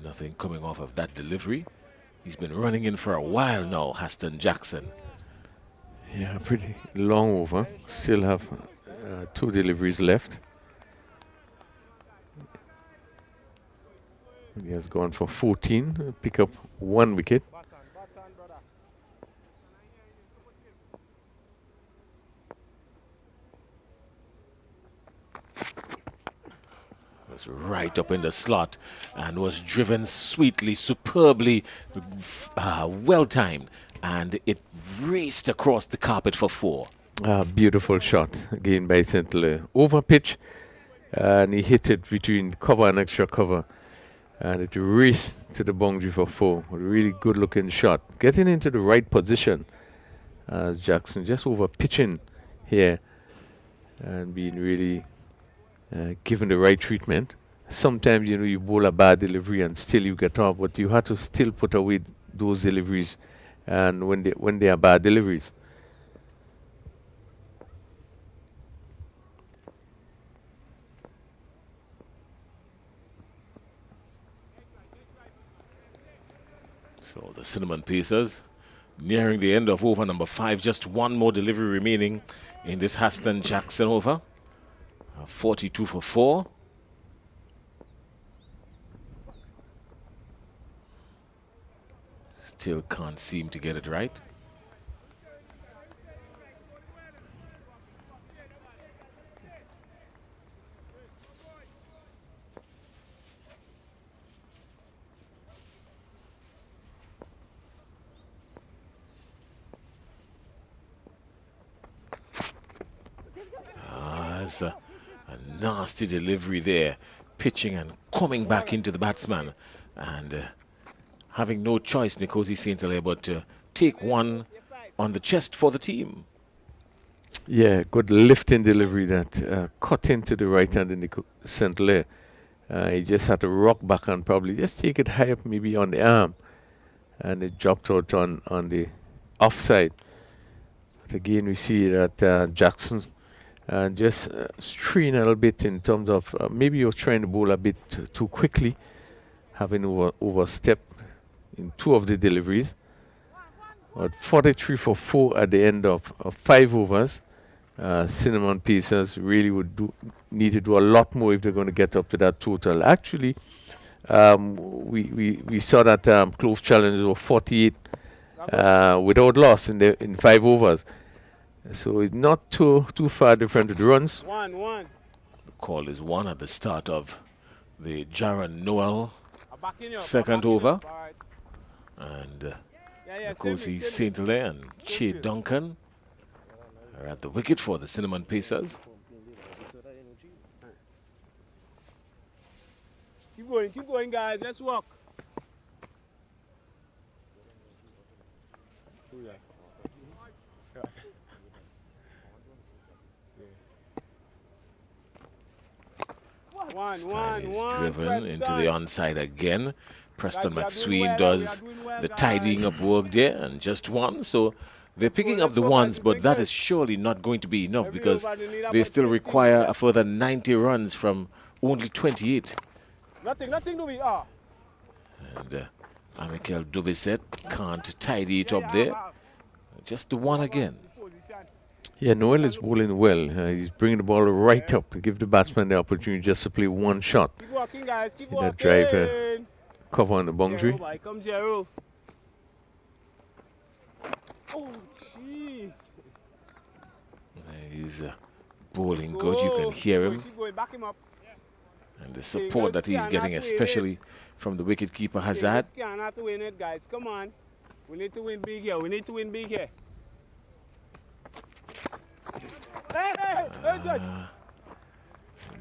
Nothing coming off of that delivery. He's been running in for a while now, Aston Jackson. Yeah, pretty long over. Still have 2 deliveries left. He has gone for 14, pick up 1 wicket. Was right up in the slot and was driven sweetly, superbly, well timed, and it raced across the carpet for 4. Beautiful shot again by Scintilla. Over pitch, and he hit it between cover and extra cover, and it raced to the boundary for 4. A really good looking shot, getting into the right position as Jackson just over pitching here and being really given the right treatment. Sometimes, you know, you bowl a bad delivery and still you get off, but you have to still put away those deliveries, and when they are bad deliveries. So the Cinnamon Pacers nearing the end of over number 5. Just 1 more delivery remaining in this Aston Jackson over. 42 for 4. Still can't seem to get it right. There's a nasty delivery there, pitching and coming back into the batsman, and having no choice, Nkosi Saint-Hilaire, but to take one on the chest for the team. Yeah, good lifting delivery that cut into the right hand in the center there. He just had to rock back and probably just take it high up, maybe on the arm, and it dropped out on the offside. But again, we see that Jackson just straying a little bit in terms of maybe you're trying to bowl a bit too quickly, having overstepped in 2 of the deliveries. But 43 for 4 at the end of 5 overs. Cinnamon Pacers really would need to do a lot more if they're going to get up to that total. Actually, we saw that Clove Challenge were 48 without loss in 5 overs. So it's not too far different with runs. 1-1. The call is 1 at the start of the Jaron Noel second over. And Nkosi Saint-Hilaire and Che Duncan are at the wicket for the Cinnamon Pacers. Keep going, guys. Let's walk. This time he's driven into the onside again. Preston McSween does the tidying up work there, and just 1. So they're picking up the 1s, but that is surely not going to be enough because they still require a further 90 runs from only 28. Nothing to be. And Amikel Dubiset can't tidy it up there. Just the 1 again. Yeah, Noel is bowling well. He's bringing the ball right up to give the batsman the opportunity just to play 1 shot. Keep walking, guys. Keep That walking. drive cover on the boundary. Jero, come, Jero. Oh, jeez. He's bowling good. You can hear him. Keep going. Back him up. And the support that he's getting, especially from the wicketkeeper Hazard. We cannot win it, guys. Come on. We need to win big here. We need to win big here.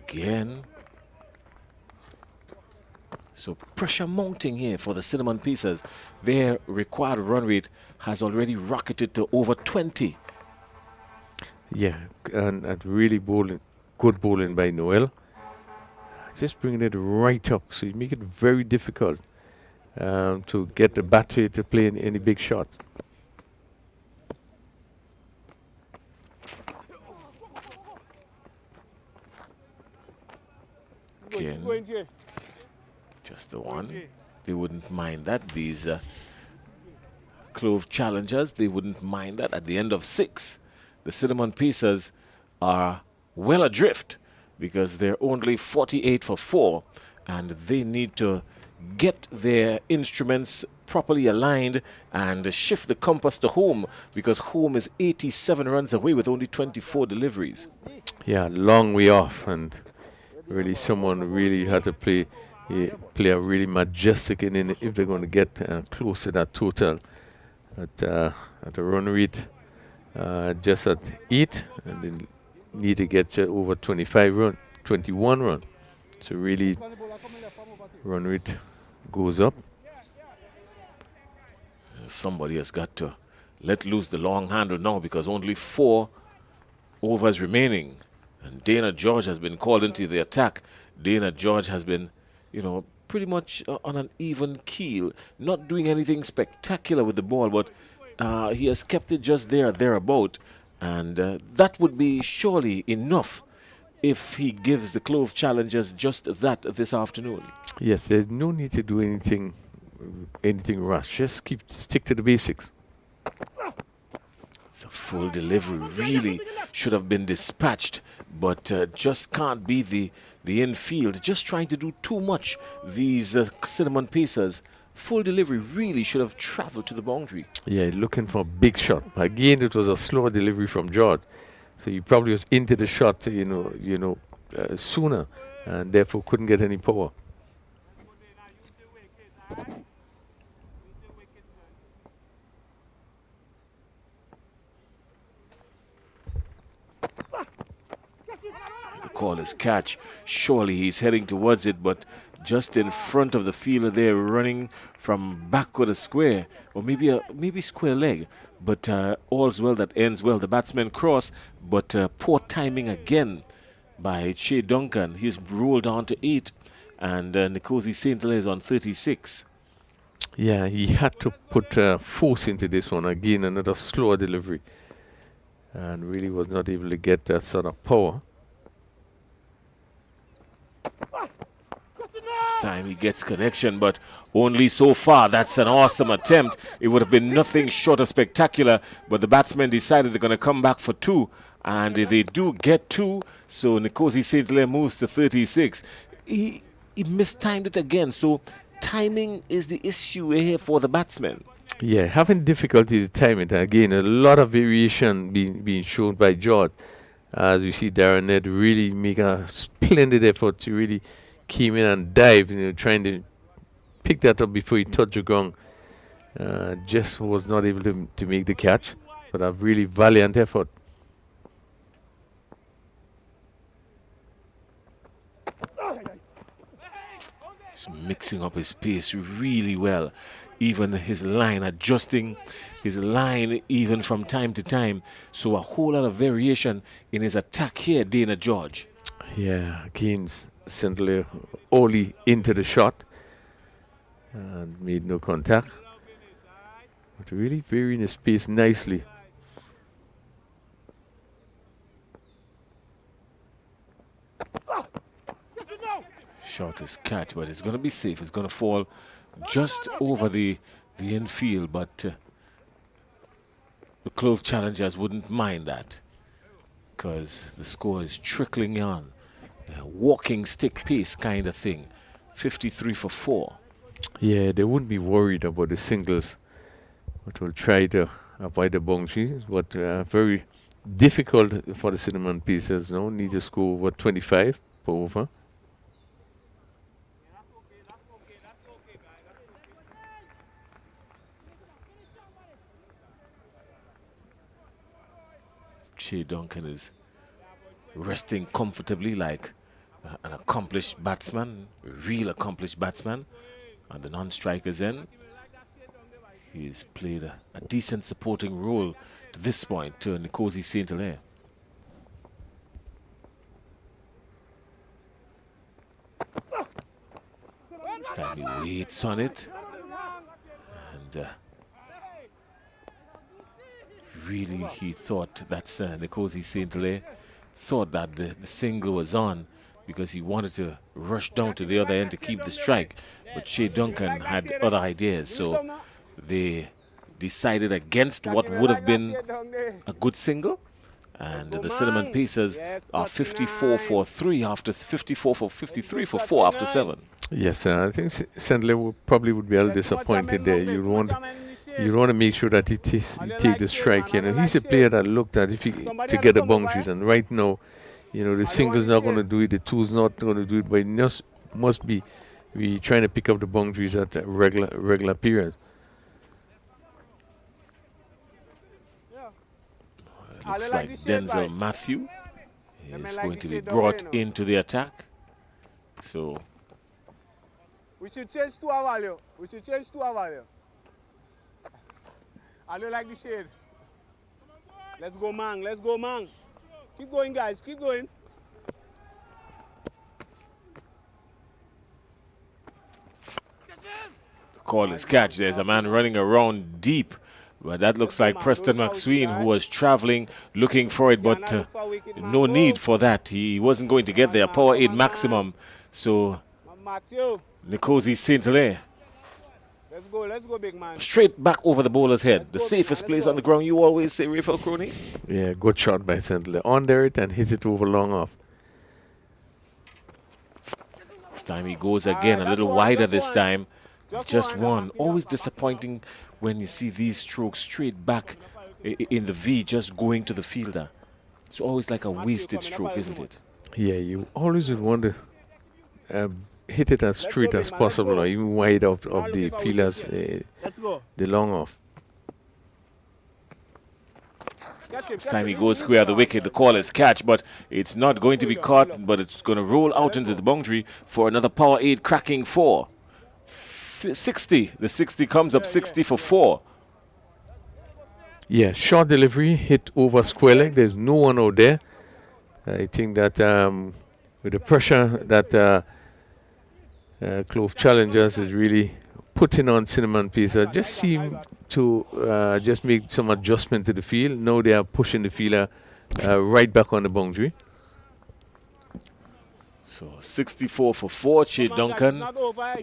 Again. So pressure mounting here for the Cinnamon Pacers. Their required run rate has already rocketed to over 20. Yeah, and really good bowling by Noel. Just bringing it right up, so you make it very difficult to get the batter to play in any big shots. Again, just the 1. They wouldn't mind that. These Clove challengers, they wouldn't mind that. At the end of 6, the Cinnamon Pacers are well adrift because they're only 48 for 4, and they need to get their instruments properly aligned and shift the compass to home, because home is 87 runs away with only 24 deliveries. Yeah, long way off, and really someone really had to play a really majestic inning if they're going to get close to that total. At a run rate just at 8, and they need to get over 21 run. So really run rate goes up. Somebody has got to let loose the long handle now, because only 4 overs remaining. And Dana George has been called into the attack. Dana George has been, pretty much on an even keel, not doing anything spectacular with the ball, but he has kept it just thereabout. And that would be surely enough if he gives the Clove challengers just that this afternoon. Yes, there's no need to do anything rush. Just stick to the basics. It's a full delivery. Really should have been dispatched, but just can't be the infield. Just trying to do too much. These Cinnamon Pacers. Full delivery really should have traveled to the boundary. Yeah, looking for a big shot. Again, it was a slower delivery from George, so he probably was into the shot, sooner, and therefore couldn't get any power. The call is catch. Surely he's heading towards it, but just in front of the fielder there, running from backward a square, or maybe square leg. But all's well that ends well. The batsman cross, but poor timing again by Che Duncan. He's rolled on to 8, and Nkosi St. Hilaire is on 36. Yeah, he had to put force into this one. Again, another slower delivery. And really was not able to get that sort of power. This time he gets connection, but only so far. That's an awesome attempt. It would have been nothing short of spectacular, but the batsmen decided they're going to come back for 2, and they do get 2, so Nkosi St. Hilaire moves to 36. He mistimed it again, so timing is the issue here for the batsmen. Yeah, having difficulty to time it. Again, a lot of variation being shown by George. As you see, Darren Ned really make a splendid effort to really came in and dive, trying to pick that up before he touched the ground. Just was not able to make the catch, but a really valiant effort. He's mixing up his pace really well. Even his line, adjusting his line even from time to time. So a whole lot of variation in his attack here, Dana George. Yeah, Keynes simply only into the shot and made no contact. But really varying his pace nicely. Shortest catch, but it's going to be safe. It's going to fall just over the infield, but the Clove challengers wouldn't mind that because the score is trickling on. Walking stick pace kind of thing. 53 for 4. Yeah, they wouldn't be worried about the singles, but will try to avoid the boundaries. But very difficult for the cinnamon pieces. No need to score over 25 per over. Che Duncan is resting comfortably like an accomplished batsman, real accomplished batsman. At the non-striker's end, he's played a decent supporting role to this point to Nkosi St. Hilaire. This time he waits on it, and really he thought that's Nkosi St. Hilaire thought that the single was on because he wanted to rush down to the other end to keep the strike, but Che Duncan had other ideas, so they decided against what would have been a good single, and the Cinnamon Pacers are 54 for 3 after 54 for 53 for 4 after 7. Yes, I think St. Hilaire probably would be a little disappointed there. You want to make sure that he take the strike. He's a player that looked at to get the boundaries, and right now, the single's not going to do it, the two's not going to do it, but it must be trying to pick up the boundaries at regular periods. Looks like Denzel Matthew is going to be brought into the attack. So we should change to our value. I don't like the shade. Let's go, man. Keep going, guys. Keep going. The call is catch. There's a man running around deep. But that looks like Preston McSween, who was traveling, looking for it, but no need for that. He wasn't going to get there. Power 8 maximum. So Nkosi St. Hilaire. Let's go, big man. Straight back over the bowler's head. The safest place on the ground, you always say, Rafael Crony? Yeah, good shot by St. Hilaire. Under it and hits it over long off. This time he goes again, a little wider this time. Just one. Always disappointing when you see these strokes straight back in the V, just going to the fielder. It's always like a wasted stroke, isn't it? Yeah, you always would want to hit it as straight as possible, or even wide of the fielders, the long off. This time he goes square of the wicket. The call is catch, but it's not going to be caught, but it's going to roll out into the boundary for another power 8 cracking 4. 60. The 60 comes up 60 for 4. Yeah, short delivery, hit over square leg. There's no one out there. I think that with the pressure that Clove Challengers is really putting on Cinnamon Pizza, just seem to just make some adjustment to the field. Now they are pushing the fielder right back on the boundary. So 64 for 4. Che Duncan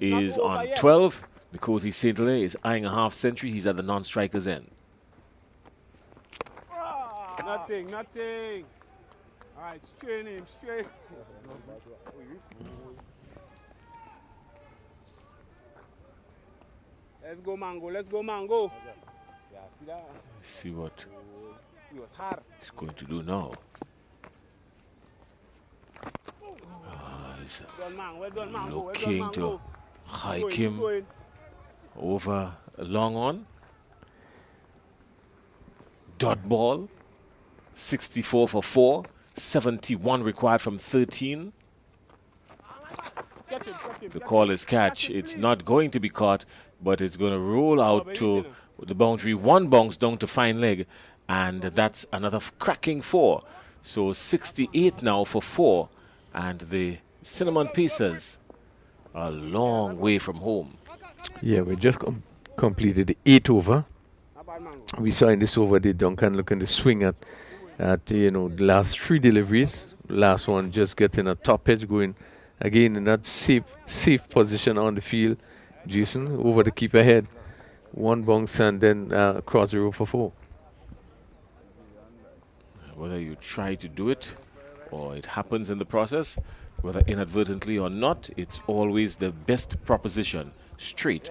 is on 12. Nkosi St. Hilaire is eyeing a half century. He's at the non-striker's end. Nothing. All right, strain him, straight. Let's go, Mango. Yeah, see that? See what He was hard. he's going to do now. He's Well done, Mango. looking to hike him over a long on. Dot ball. 64 for 4. 71 required from 13. The call is catch. It's not going to be caught, but it's going to roll out to the boundary. One bounce down to fine leg, and that's another cracking 4. So 68 now for 4, and the Cinnamon Pacers are a long way from home. Yeah, we just completed the 8th over. We saw in this over the Duncan looking to swing at the last 3 deliveries. Last one just getting a top edge going again in that safe position on the field. Jason over the keeper head. One bounce and then across the row for 4. Whether you try to do it or it happens in the process, whether inadvertently or not, it's always the best proposition. Straight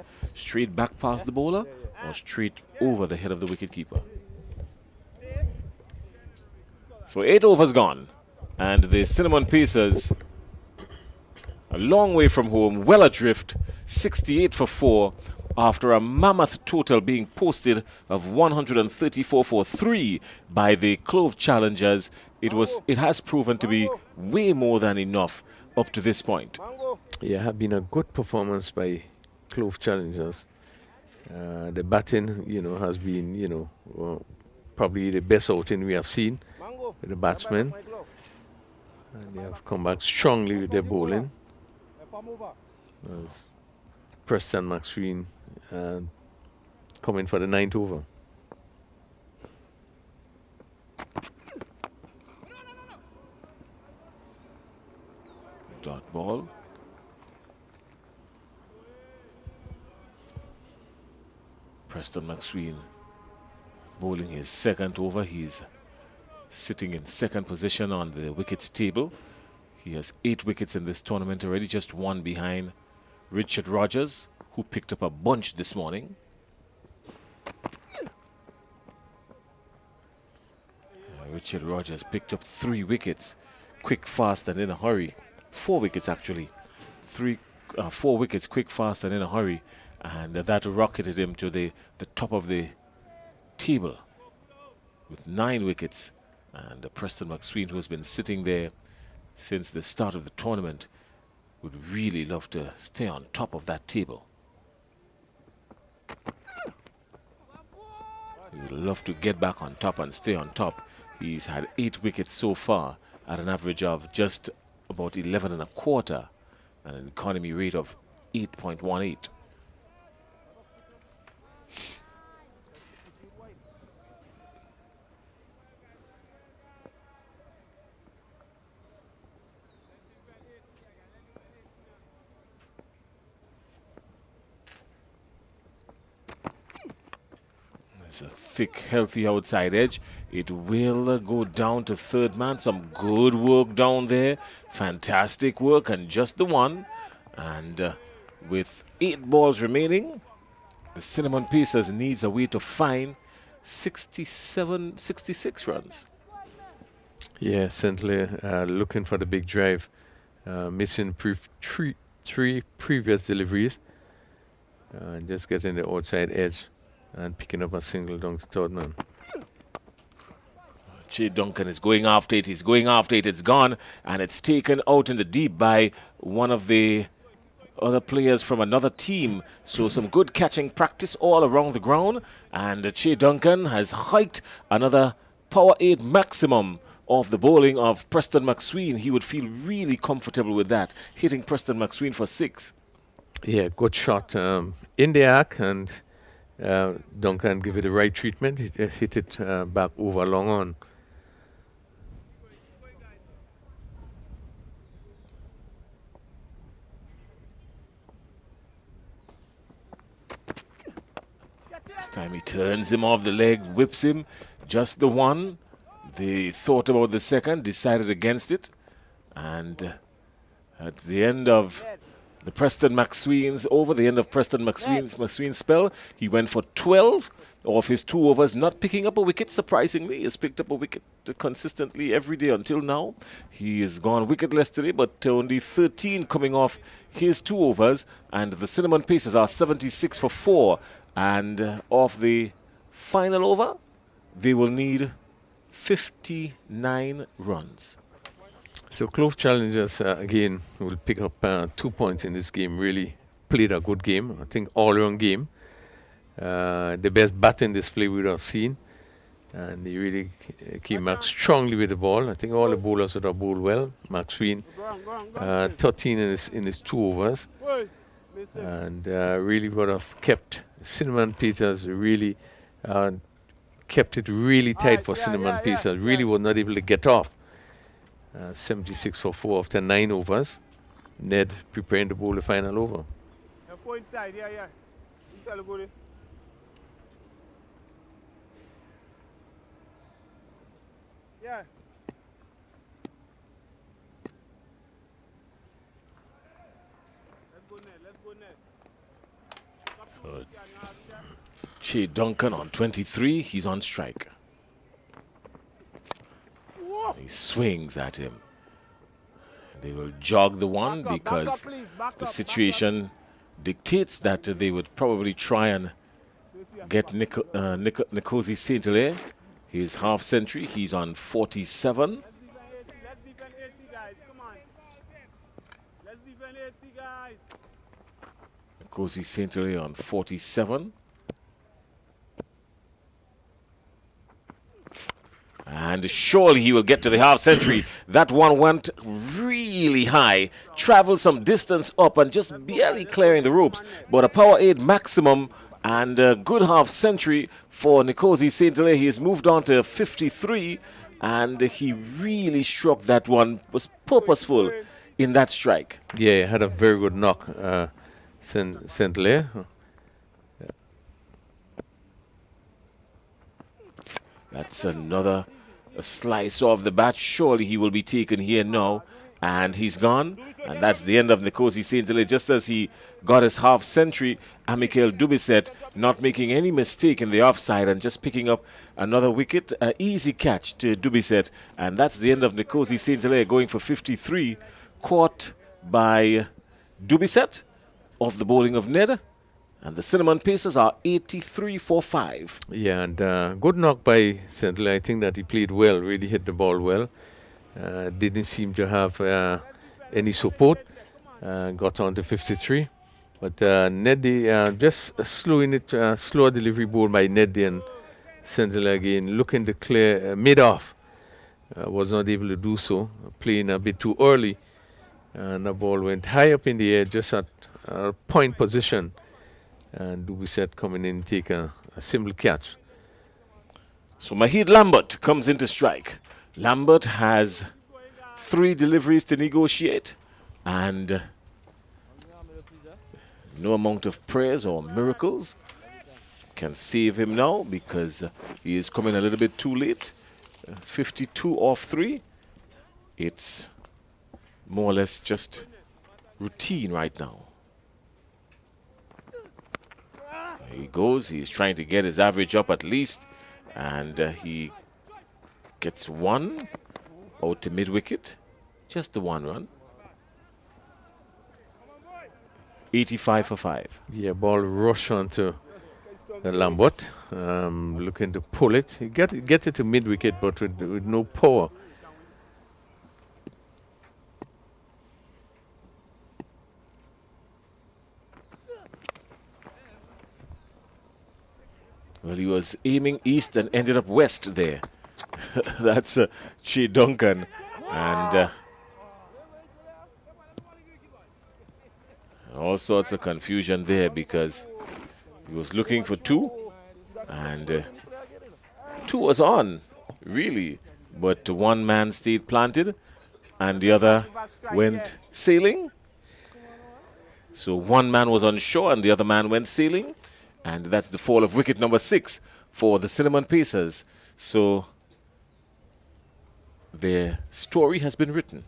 back past the bowler or straight over the head of the wicketkeeper. So 8 overs gone, and the Cinnamon Pacers a long way from home, well adrift, 68 for 4 after a mammoth total being posted of 134 for 3 by the Clove Challengers. It has proven to be way more than enough up to this point. Yeah, have been a good performance by Clove Challengers. The batting, has been, probably the best outing we have seen with the batsmen. And they have come back strongly with their bowling. As Preston McSween coming for the 9th over. Dot ball. Preston McSween bowling his 2nd over. He's sitting in 2nd position on the wickets table. He has 8 wickets in this tournament already, just 1 behind Richard Rogers, who picked up a bunch this morning. Richard Rogers picked up 3 wickets, quick, fast, and in a hurry. 4 wickets actually. 4 wickets, quick, fast, and in a hurry. And that rocketed him to the top of the table with 9 wickets. And Preston McSween, who has been sitting there since the start of the tournament, would really love to stay on top of that table. He would love to get back on top and stay on top. He's had 8 wickets so far at an average of just about 11 and a quarter and an economy rate of 8.18. A thick, healthy outside edge. It will go down to 3rd man. Some good work down there. Fantastic work, and just the one. And with 8 balls remaining, the Cinnamon Pacers needs a way to find 66 runs. Yeah, Centley looking for the big drive. Missing 3 previous deliveries. Just getting the outside edge and picking up a single down to 3rd man. Che Duncan is going after it. He's going after it. It's gone, and it's taken out in the deep by one of the other players from another team. So some good catching practice all around the ground. And Che Duncan has hiked another power 8 maximum of the bowling of Preston McSween. He would feel really comfortable with that, hitting Preston McSween for 6. Yeah, good shot in the arc, and Duncan give it the right treatment. He hit it back over long on. This time he turns him off the leg, whips him. Just the one. They thought about the second, decided against it. And at the end of the Preston McSween's over, the end of Preston McSween's spell, he went for 12 of his 2 overs, not picking up a wicket, surprisingly. He has picked up a wicket consistently every day until now. He has gone wicketless today, but only 13 coming off his 2 overs. And the Cinnamon Pacers are 76 for 4. And off the final over, they will need 59 runs. So Clove Challengers, again, will pick up 2 points in this game. Really played a good game. I think all-round game. The best batting display we would have seen. And they really came back strongly with the ball. I think all the bowlers would have bowled well. McSween, 13 in his 2 overs. And really would have kept Cinnamon Pacers really kept it really tight for Cinnamon Pacers. Really was not able to get off. 76 for 4 after 9 overs. Ned preparing to bowl the final over. Inside, yeah. Yeah. Let's go, Ned. So, Che Duncan on 23, he's on strike. He swings at him. They will jog the one because the situation dictates that they would probably try and get Nkosi Saint-Hilaire his half century. He's on 47. Let's defend 80, guys. Come on. Let's defend 80, guys. Nkosi Saint-Hilaire on 47. And surely he will get to the half century. That one went really high, traveled some distance up and just barely clearing the ropes. But a power 8 maximum and a good half century for Nkosi Saint-Hilaire. He has moved on to 53 and he really struck that one, was purposeful in that strike. Yeah, he had a very good knock, Saint-Hilaire. That's another slice of the bat. Surely he will be taken here now. And he's gone. And that's the end of Nkosi Saint-Hilaire. Just as he got his half century, Amicale Dubisset not making any mistake in the offside and just picking up another wicket. Easy catch to Dubisset. And that's the end of Nkosi Saint-Hilaire going for 53. Caught by Dubisset off the bowling of Ned. And the Cinnamon Pacers are 83 for 5. Yeah, and good knock by Saint-Hilaire. I think that he played well, really hit the ball well. Didn't seem to have any support. Got on to 53. But Neddy just slowing it, slower delivery ball by Neddy and Saint-Hilaire again, looking to clear mid-off. Was not able to do so, playing a bit too early. And the ball went high up in the air, just at point position. And Dubisset coming in, take a simple catch. So Mahid Lambert comes into strike. Lambert has 3 deliveries to negotiate, and no amount of prayers or miracles can save him now because he is coming a little bit too late. 52 off 3. It's more or less just routine right now. He goes, he's trying to get his average up at least, and he gets 1 out to mid-wicket. Just the 1 run. 85 for 5. Yeah, ball rush onto Lambert looking to pull it. He gets it to mid wicket, but with no power. Well, he was aiming east and ended up west there. That's Che Duncan. And all sorts of confusion there because he was looking for two. And two was on, really. But one man stayed planted and the other went sailing. So one man was on shore and the other man went sailing. And that's the fall of wicket number 6 for the Cinnamon Pacers. So their story has been written.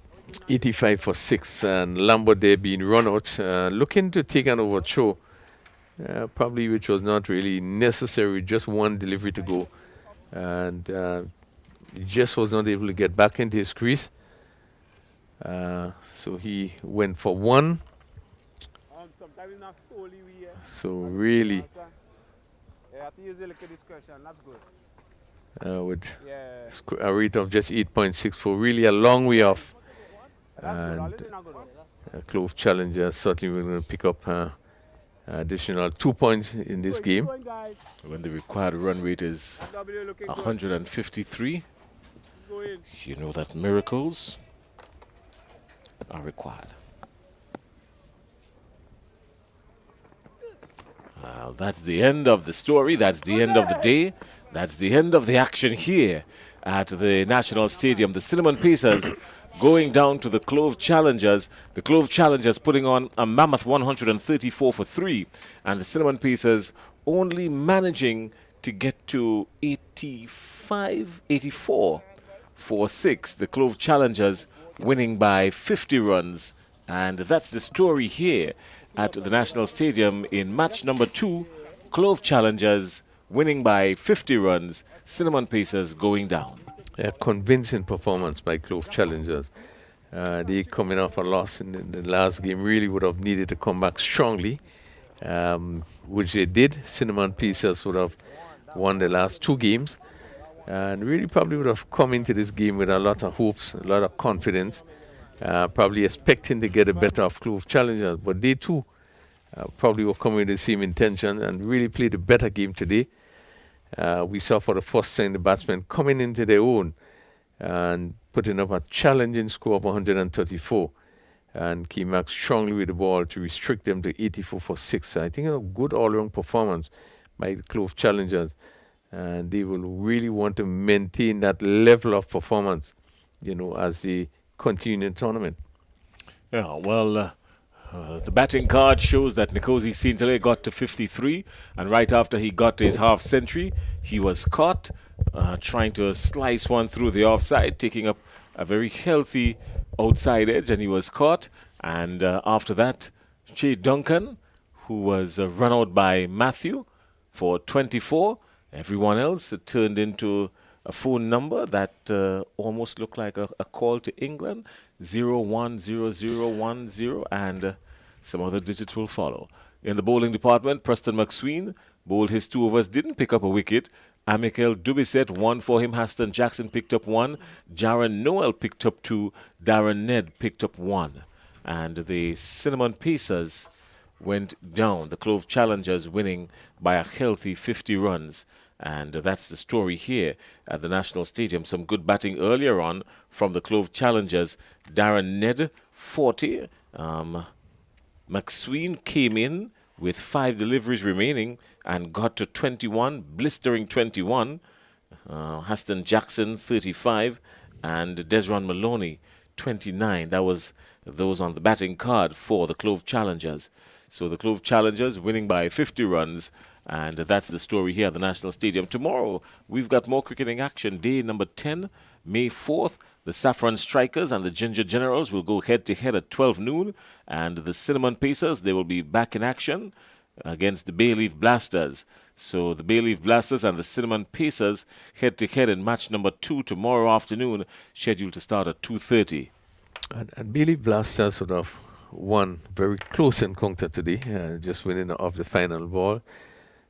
85 for 6, and Lambert there being run out, looking to take an over throw, probably which was not really necessary, just one delivery to go. And he just was not able to get back into his crease. So he went for one. So really, with a rate of just 8.64, really a long way off. And Clove Challenger certainly we're going to pick up additional 2 points in this game. When the required run rate is 153, you know that miracles are required. Well, that's the end of the story. That's the end of the day. That's the end of the action here at the National Stadium. The Cinnamon Pacers going down to the Clove Challengers. The Clove Challengers putting on a mammoth 134 for 3. And the Cinnamon Pacers only managing to get to 84 for 6. The Clove Challengers winning by 50 runs. And that's the story here at the National Stadium in match number 2. Clove Challengers winning by 50 runs. Cinnamon Pacers going down. A convincing performance by Clove Challengers. They coming off a loss in the last game, really would have needed to come back strongly, which they did. Cinnamon Pacers would have won the last 2 games and really probably would have come into this game with a lot of hopes, a lot of confidence, probably expecting to get the better of Clove Challengers. But they too probably were coming with the same intention and really played a better game today. We saw for the first time the batsmen coming into their own and putting up a challenging score of 134 and came back strongly with the ball to restrict them to 84 for 6. So I think a good all-round performance by the Clove Challengers, and they will really want to maintain that level of performance, you know, as they continue in the tournament. Yeah, well, the batting card shows that Nkosi Sintele got to 53, and right after he got to his half century, he was caught trying to slice one through the offside, taking up a very healthy outside edge, and he was caught. And after that, Che Duncan, who was run out by Matthew for 24. Everyone else turned into a phone number that almost looked like a call to England, 010010, and some other digits will follow. In the bowling department, Preston McSween bowled his 2 overs, didn't pick up a wicket. Amikel Dubisset, 1 for him. Haston Jackson picked up 1. Jaron Noel picked up 2. Darren Ned picked up 1. And the Cinnamon Pacers went down. The Clove Challengers winning by a healthy 50 runs. And that's the story here at the National Stadium. Some good batting earlier on from the Clove Challengers. Darren Ned, 40. McSween came in with 5 deliveries remaining and got to 21, blistering 21. Haston Jackson, 35. And Desron Maloney, 29. That was those on the batting card for the Clove Challengers. So the Clove Challengers winning by 50 runs. And that's the story here at the National Stadium. Tomorrow, we've got more cricketing action. Day number 10, May 4th. The Saffron Strikers and the Ginger Generals will go head-to-head at 12 noon. And the Cinnamon Pacers, they will be back in action against the Bay Leaf Blasters. So the Bay Leaf Blasters and the Cinnamon Pacers head-to-head in match number 2 tomorrow afternoon, scheduled to start at 2:30. And Bay Leaf Blasters sort of won very close encounter today, just winning off the final ball.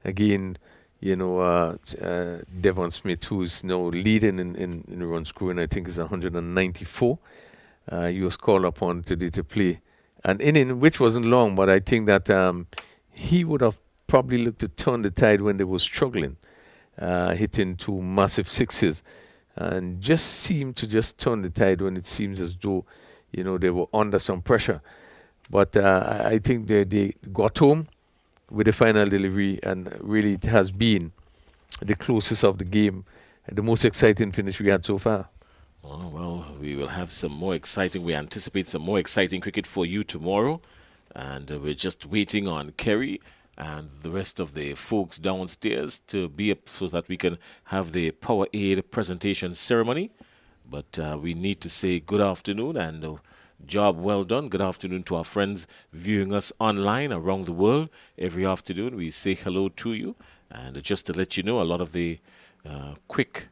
Again, Devon Smith, who's now leading in run scoring, I think is 194. He was called upon today to play an inning which wasn't long, but I think that he would have probably looked to turn the tide when they were struggling, hitting 2 massive sixes, and just seemed to just turn the tide when it seems as though they were under some pressure. But I think they got home with the final delivery, and really it has been the closest of the game, the most exciting finish we had so far. Oh, well, we will have we anticipate some more exciting cricket for you tomorrow. And we're just waiting on Kerry and the rest of the folks downstairs to be up so that we can have the Power Aid presentation ceremony. But we need to say good afternoon and job well done. Good afternoon to our friends viewing us online around the world. Every afternoon we say hello to you. And just to let you know, a lot of the quick,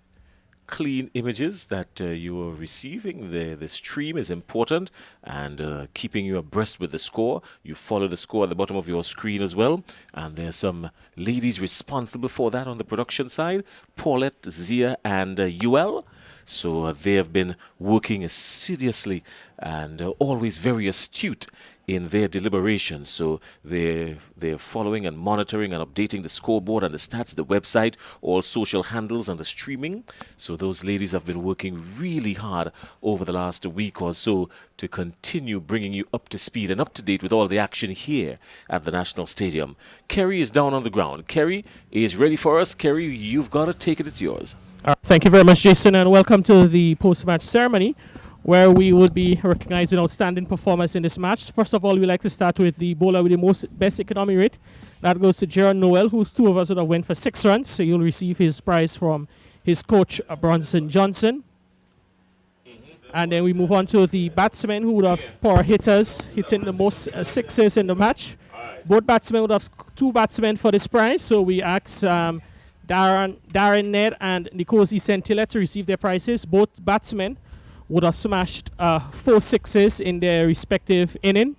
clean images that you are receiving, the stream is important, and keeping you abreast with the score. You follow the score at the bottom of your screen as well, and there's some ladies responsible for that on the production side, Paulette, Zia, and UL. So they have been working assiduously and always very astute in their deliberations. So they're following and monitoring and updating the scoreboard and the stats, the website, all social handles and the streaming. So those ladies have been working really hard over the last week or so to continue bringing you up to speed and up to date with all the action here at the National Stadium. Kerry is down on the ground. Kerry is ready for us. Kerry, you've got to take it. It's yours. Thank you very much, Jason, and welcome to the post-match ceremony, where we will be recognizing outstanding performance in this match. First of all, we like to start with the bowler with the best economy rate. That goes to Jaron Noel, whose 2 of us would have went for 6 runs. So he'll receive his prize from his coach, Bronson Johnson. And then we move on to the batsmen who would have power hitters, hitting the most sixes in the match. Both batsmen would have 2 batsmen for this prize. So we ask Darren Ned and Nkosi Sentilla to receive their prizes. Both batsmen would have smashed 4 sixes in their respective inning.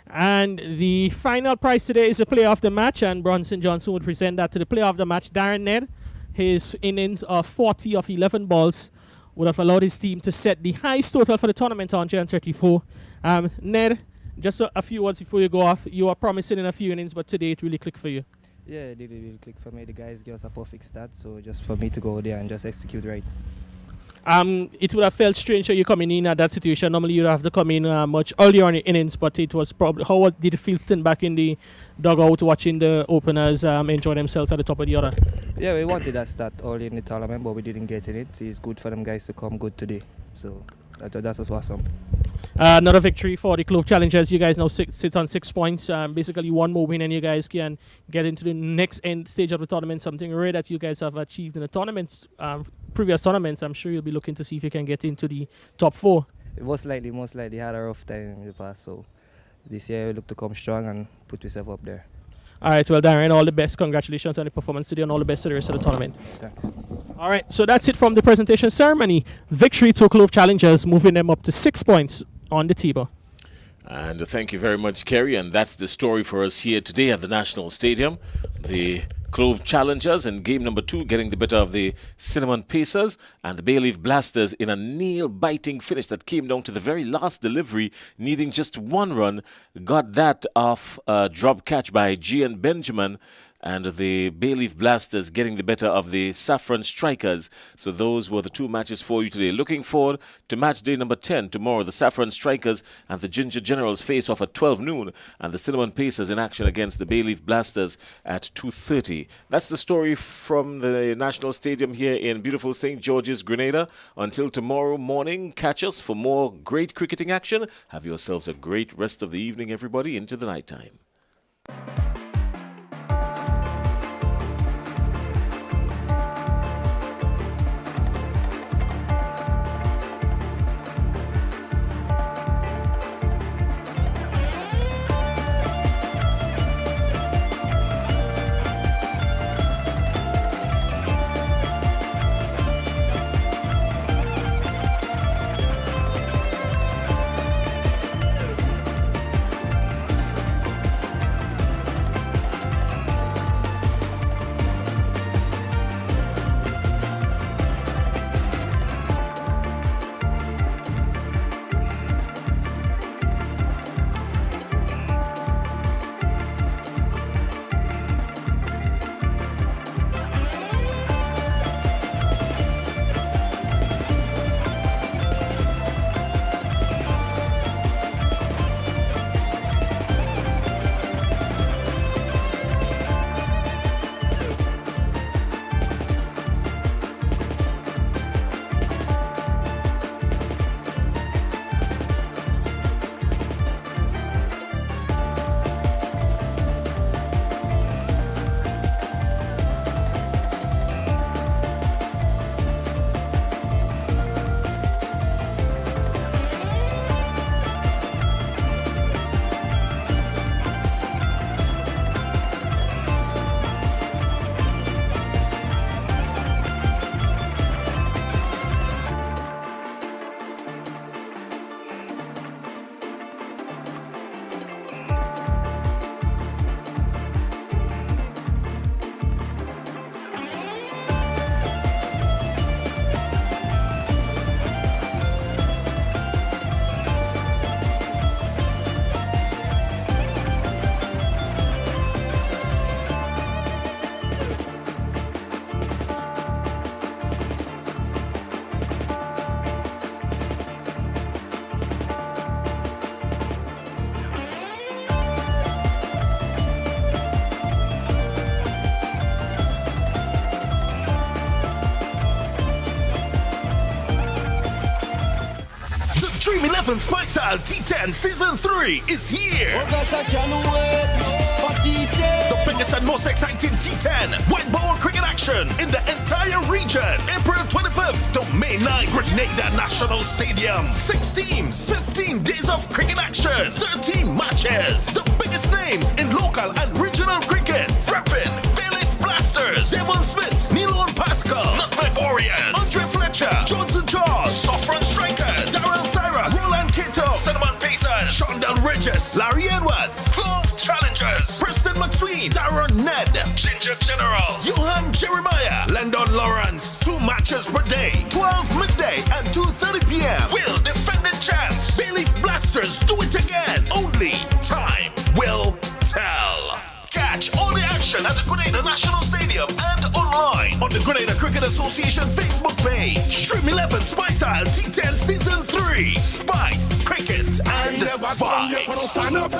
And the final prize today is a player of the match, and Bronson Johnson would present that to the player of the match, Darren Ned. His innings of 40 of 11 balls would have allowed his team to set the highest total for the tournament, 134. Ned, just a few words before you go off. You are promising in a few innings, but today it really clicked for you. Yeah, it did really click for me. The guys gave us a perfect start, so just for me to go there and just execute right. It would have felt strange for you coming in at that situation. Normally you'd have to come in much earlier on the innings, but it was probably... How did it feel standing back in the dugout watching the openers enjoy themselves at the top of the order? Yeah, we wanted that start early in the tournament, but we didn't get in it. It's good for them guys to come good today. So that was awesome. Another victory for the Clove Challengers. You guys now sit on 6 points. Basically one more win and you guys can get into the next end stage of the tournament. Something rare that you guys have achieved in the tournaments, previous tournaments. I'm sure you'll be looking to see if you can get into the top 4. Most likely had a rough time in the past. So this year we look to come strong and put yourself up there. All right, well, Darren, all the best. Congratulations on the performance today and all the best to the rest of the tournament. Thanks. All right, so that's it from the presentation ceremony. Victory to Clove Challengers, moving them up to 6 points on the table. And thank you very much, Kerry. And that's the story for us here today at the National Stadium. The Clove Challengers in game number 2 getting the better of the Cinnamon Pacers, and the Bay Leaf Blasters in a nail-biting finish that came down to the very last delivery, needing just 1 run. Got that off a drop catch by Gian Benjamin, and the Bay Leaf Blasters getting the better of the Saffron Strikers. So those were the 2 matches for you today. Looking forward to match day number 10 tomorrow. The Saffron Strikers and the Ginger Generals face off at 12 noon, and the Cinnamon Pacers in action against the Bay Leaf Blasters at 2:30. That's the story from the National Stadium here in beautiful St. George's, Grenada. Until tomorrow morning, catch us for more great cricketing action. Have yourselves a great rest of the evening, everybody, into the night time. 11 Spice Isle T10 Season 3 is here. The biggest and most exciting T10 white ball cricket action in the entire region. April 25th to May 9th, Grenada National Stadium. 6 teams, 15 days of cricket action, 13 matches. The biggest names in local and regional cricket. Reppin', Bailiff Blasters, Devon Smith, Nilo and Pascal, Nutmeg Warriors, Andre Fletcher, Johnson Charles, Soffron Strikers, Darrell Cyrus, Roland Cato, Cinnamon Pacers, Shondell Regis, Larry Edwards, Clove Challengers, Preston McSween, Darren Ned, Ginger Generals, Johan Jeremiah, Landon Lawrence. 2 matches per day, 12 midday and 2:30 p.m. Will defending champs, Bailiff Blasters do it again. Only time will tell. Catch all the action at the Grenada National Stadium and online on the Grenada Cricket Association Facebook page. Stream 11 Spice Isle T10 Season 3. Spice, cricket, and vibes.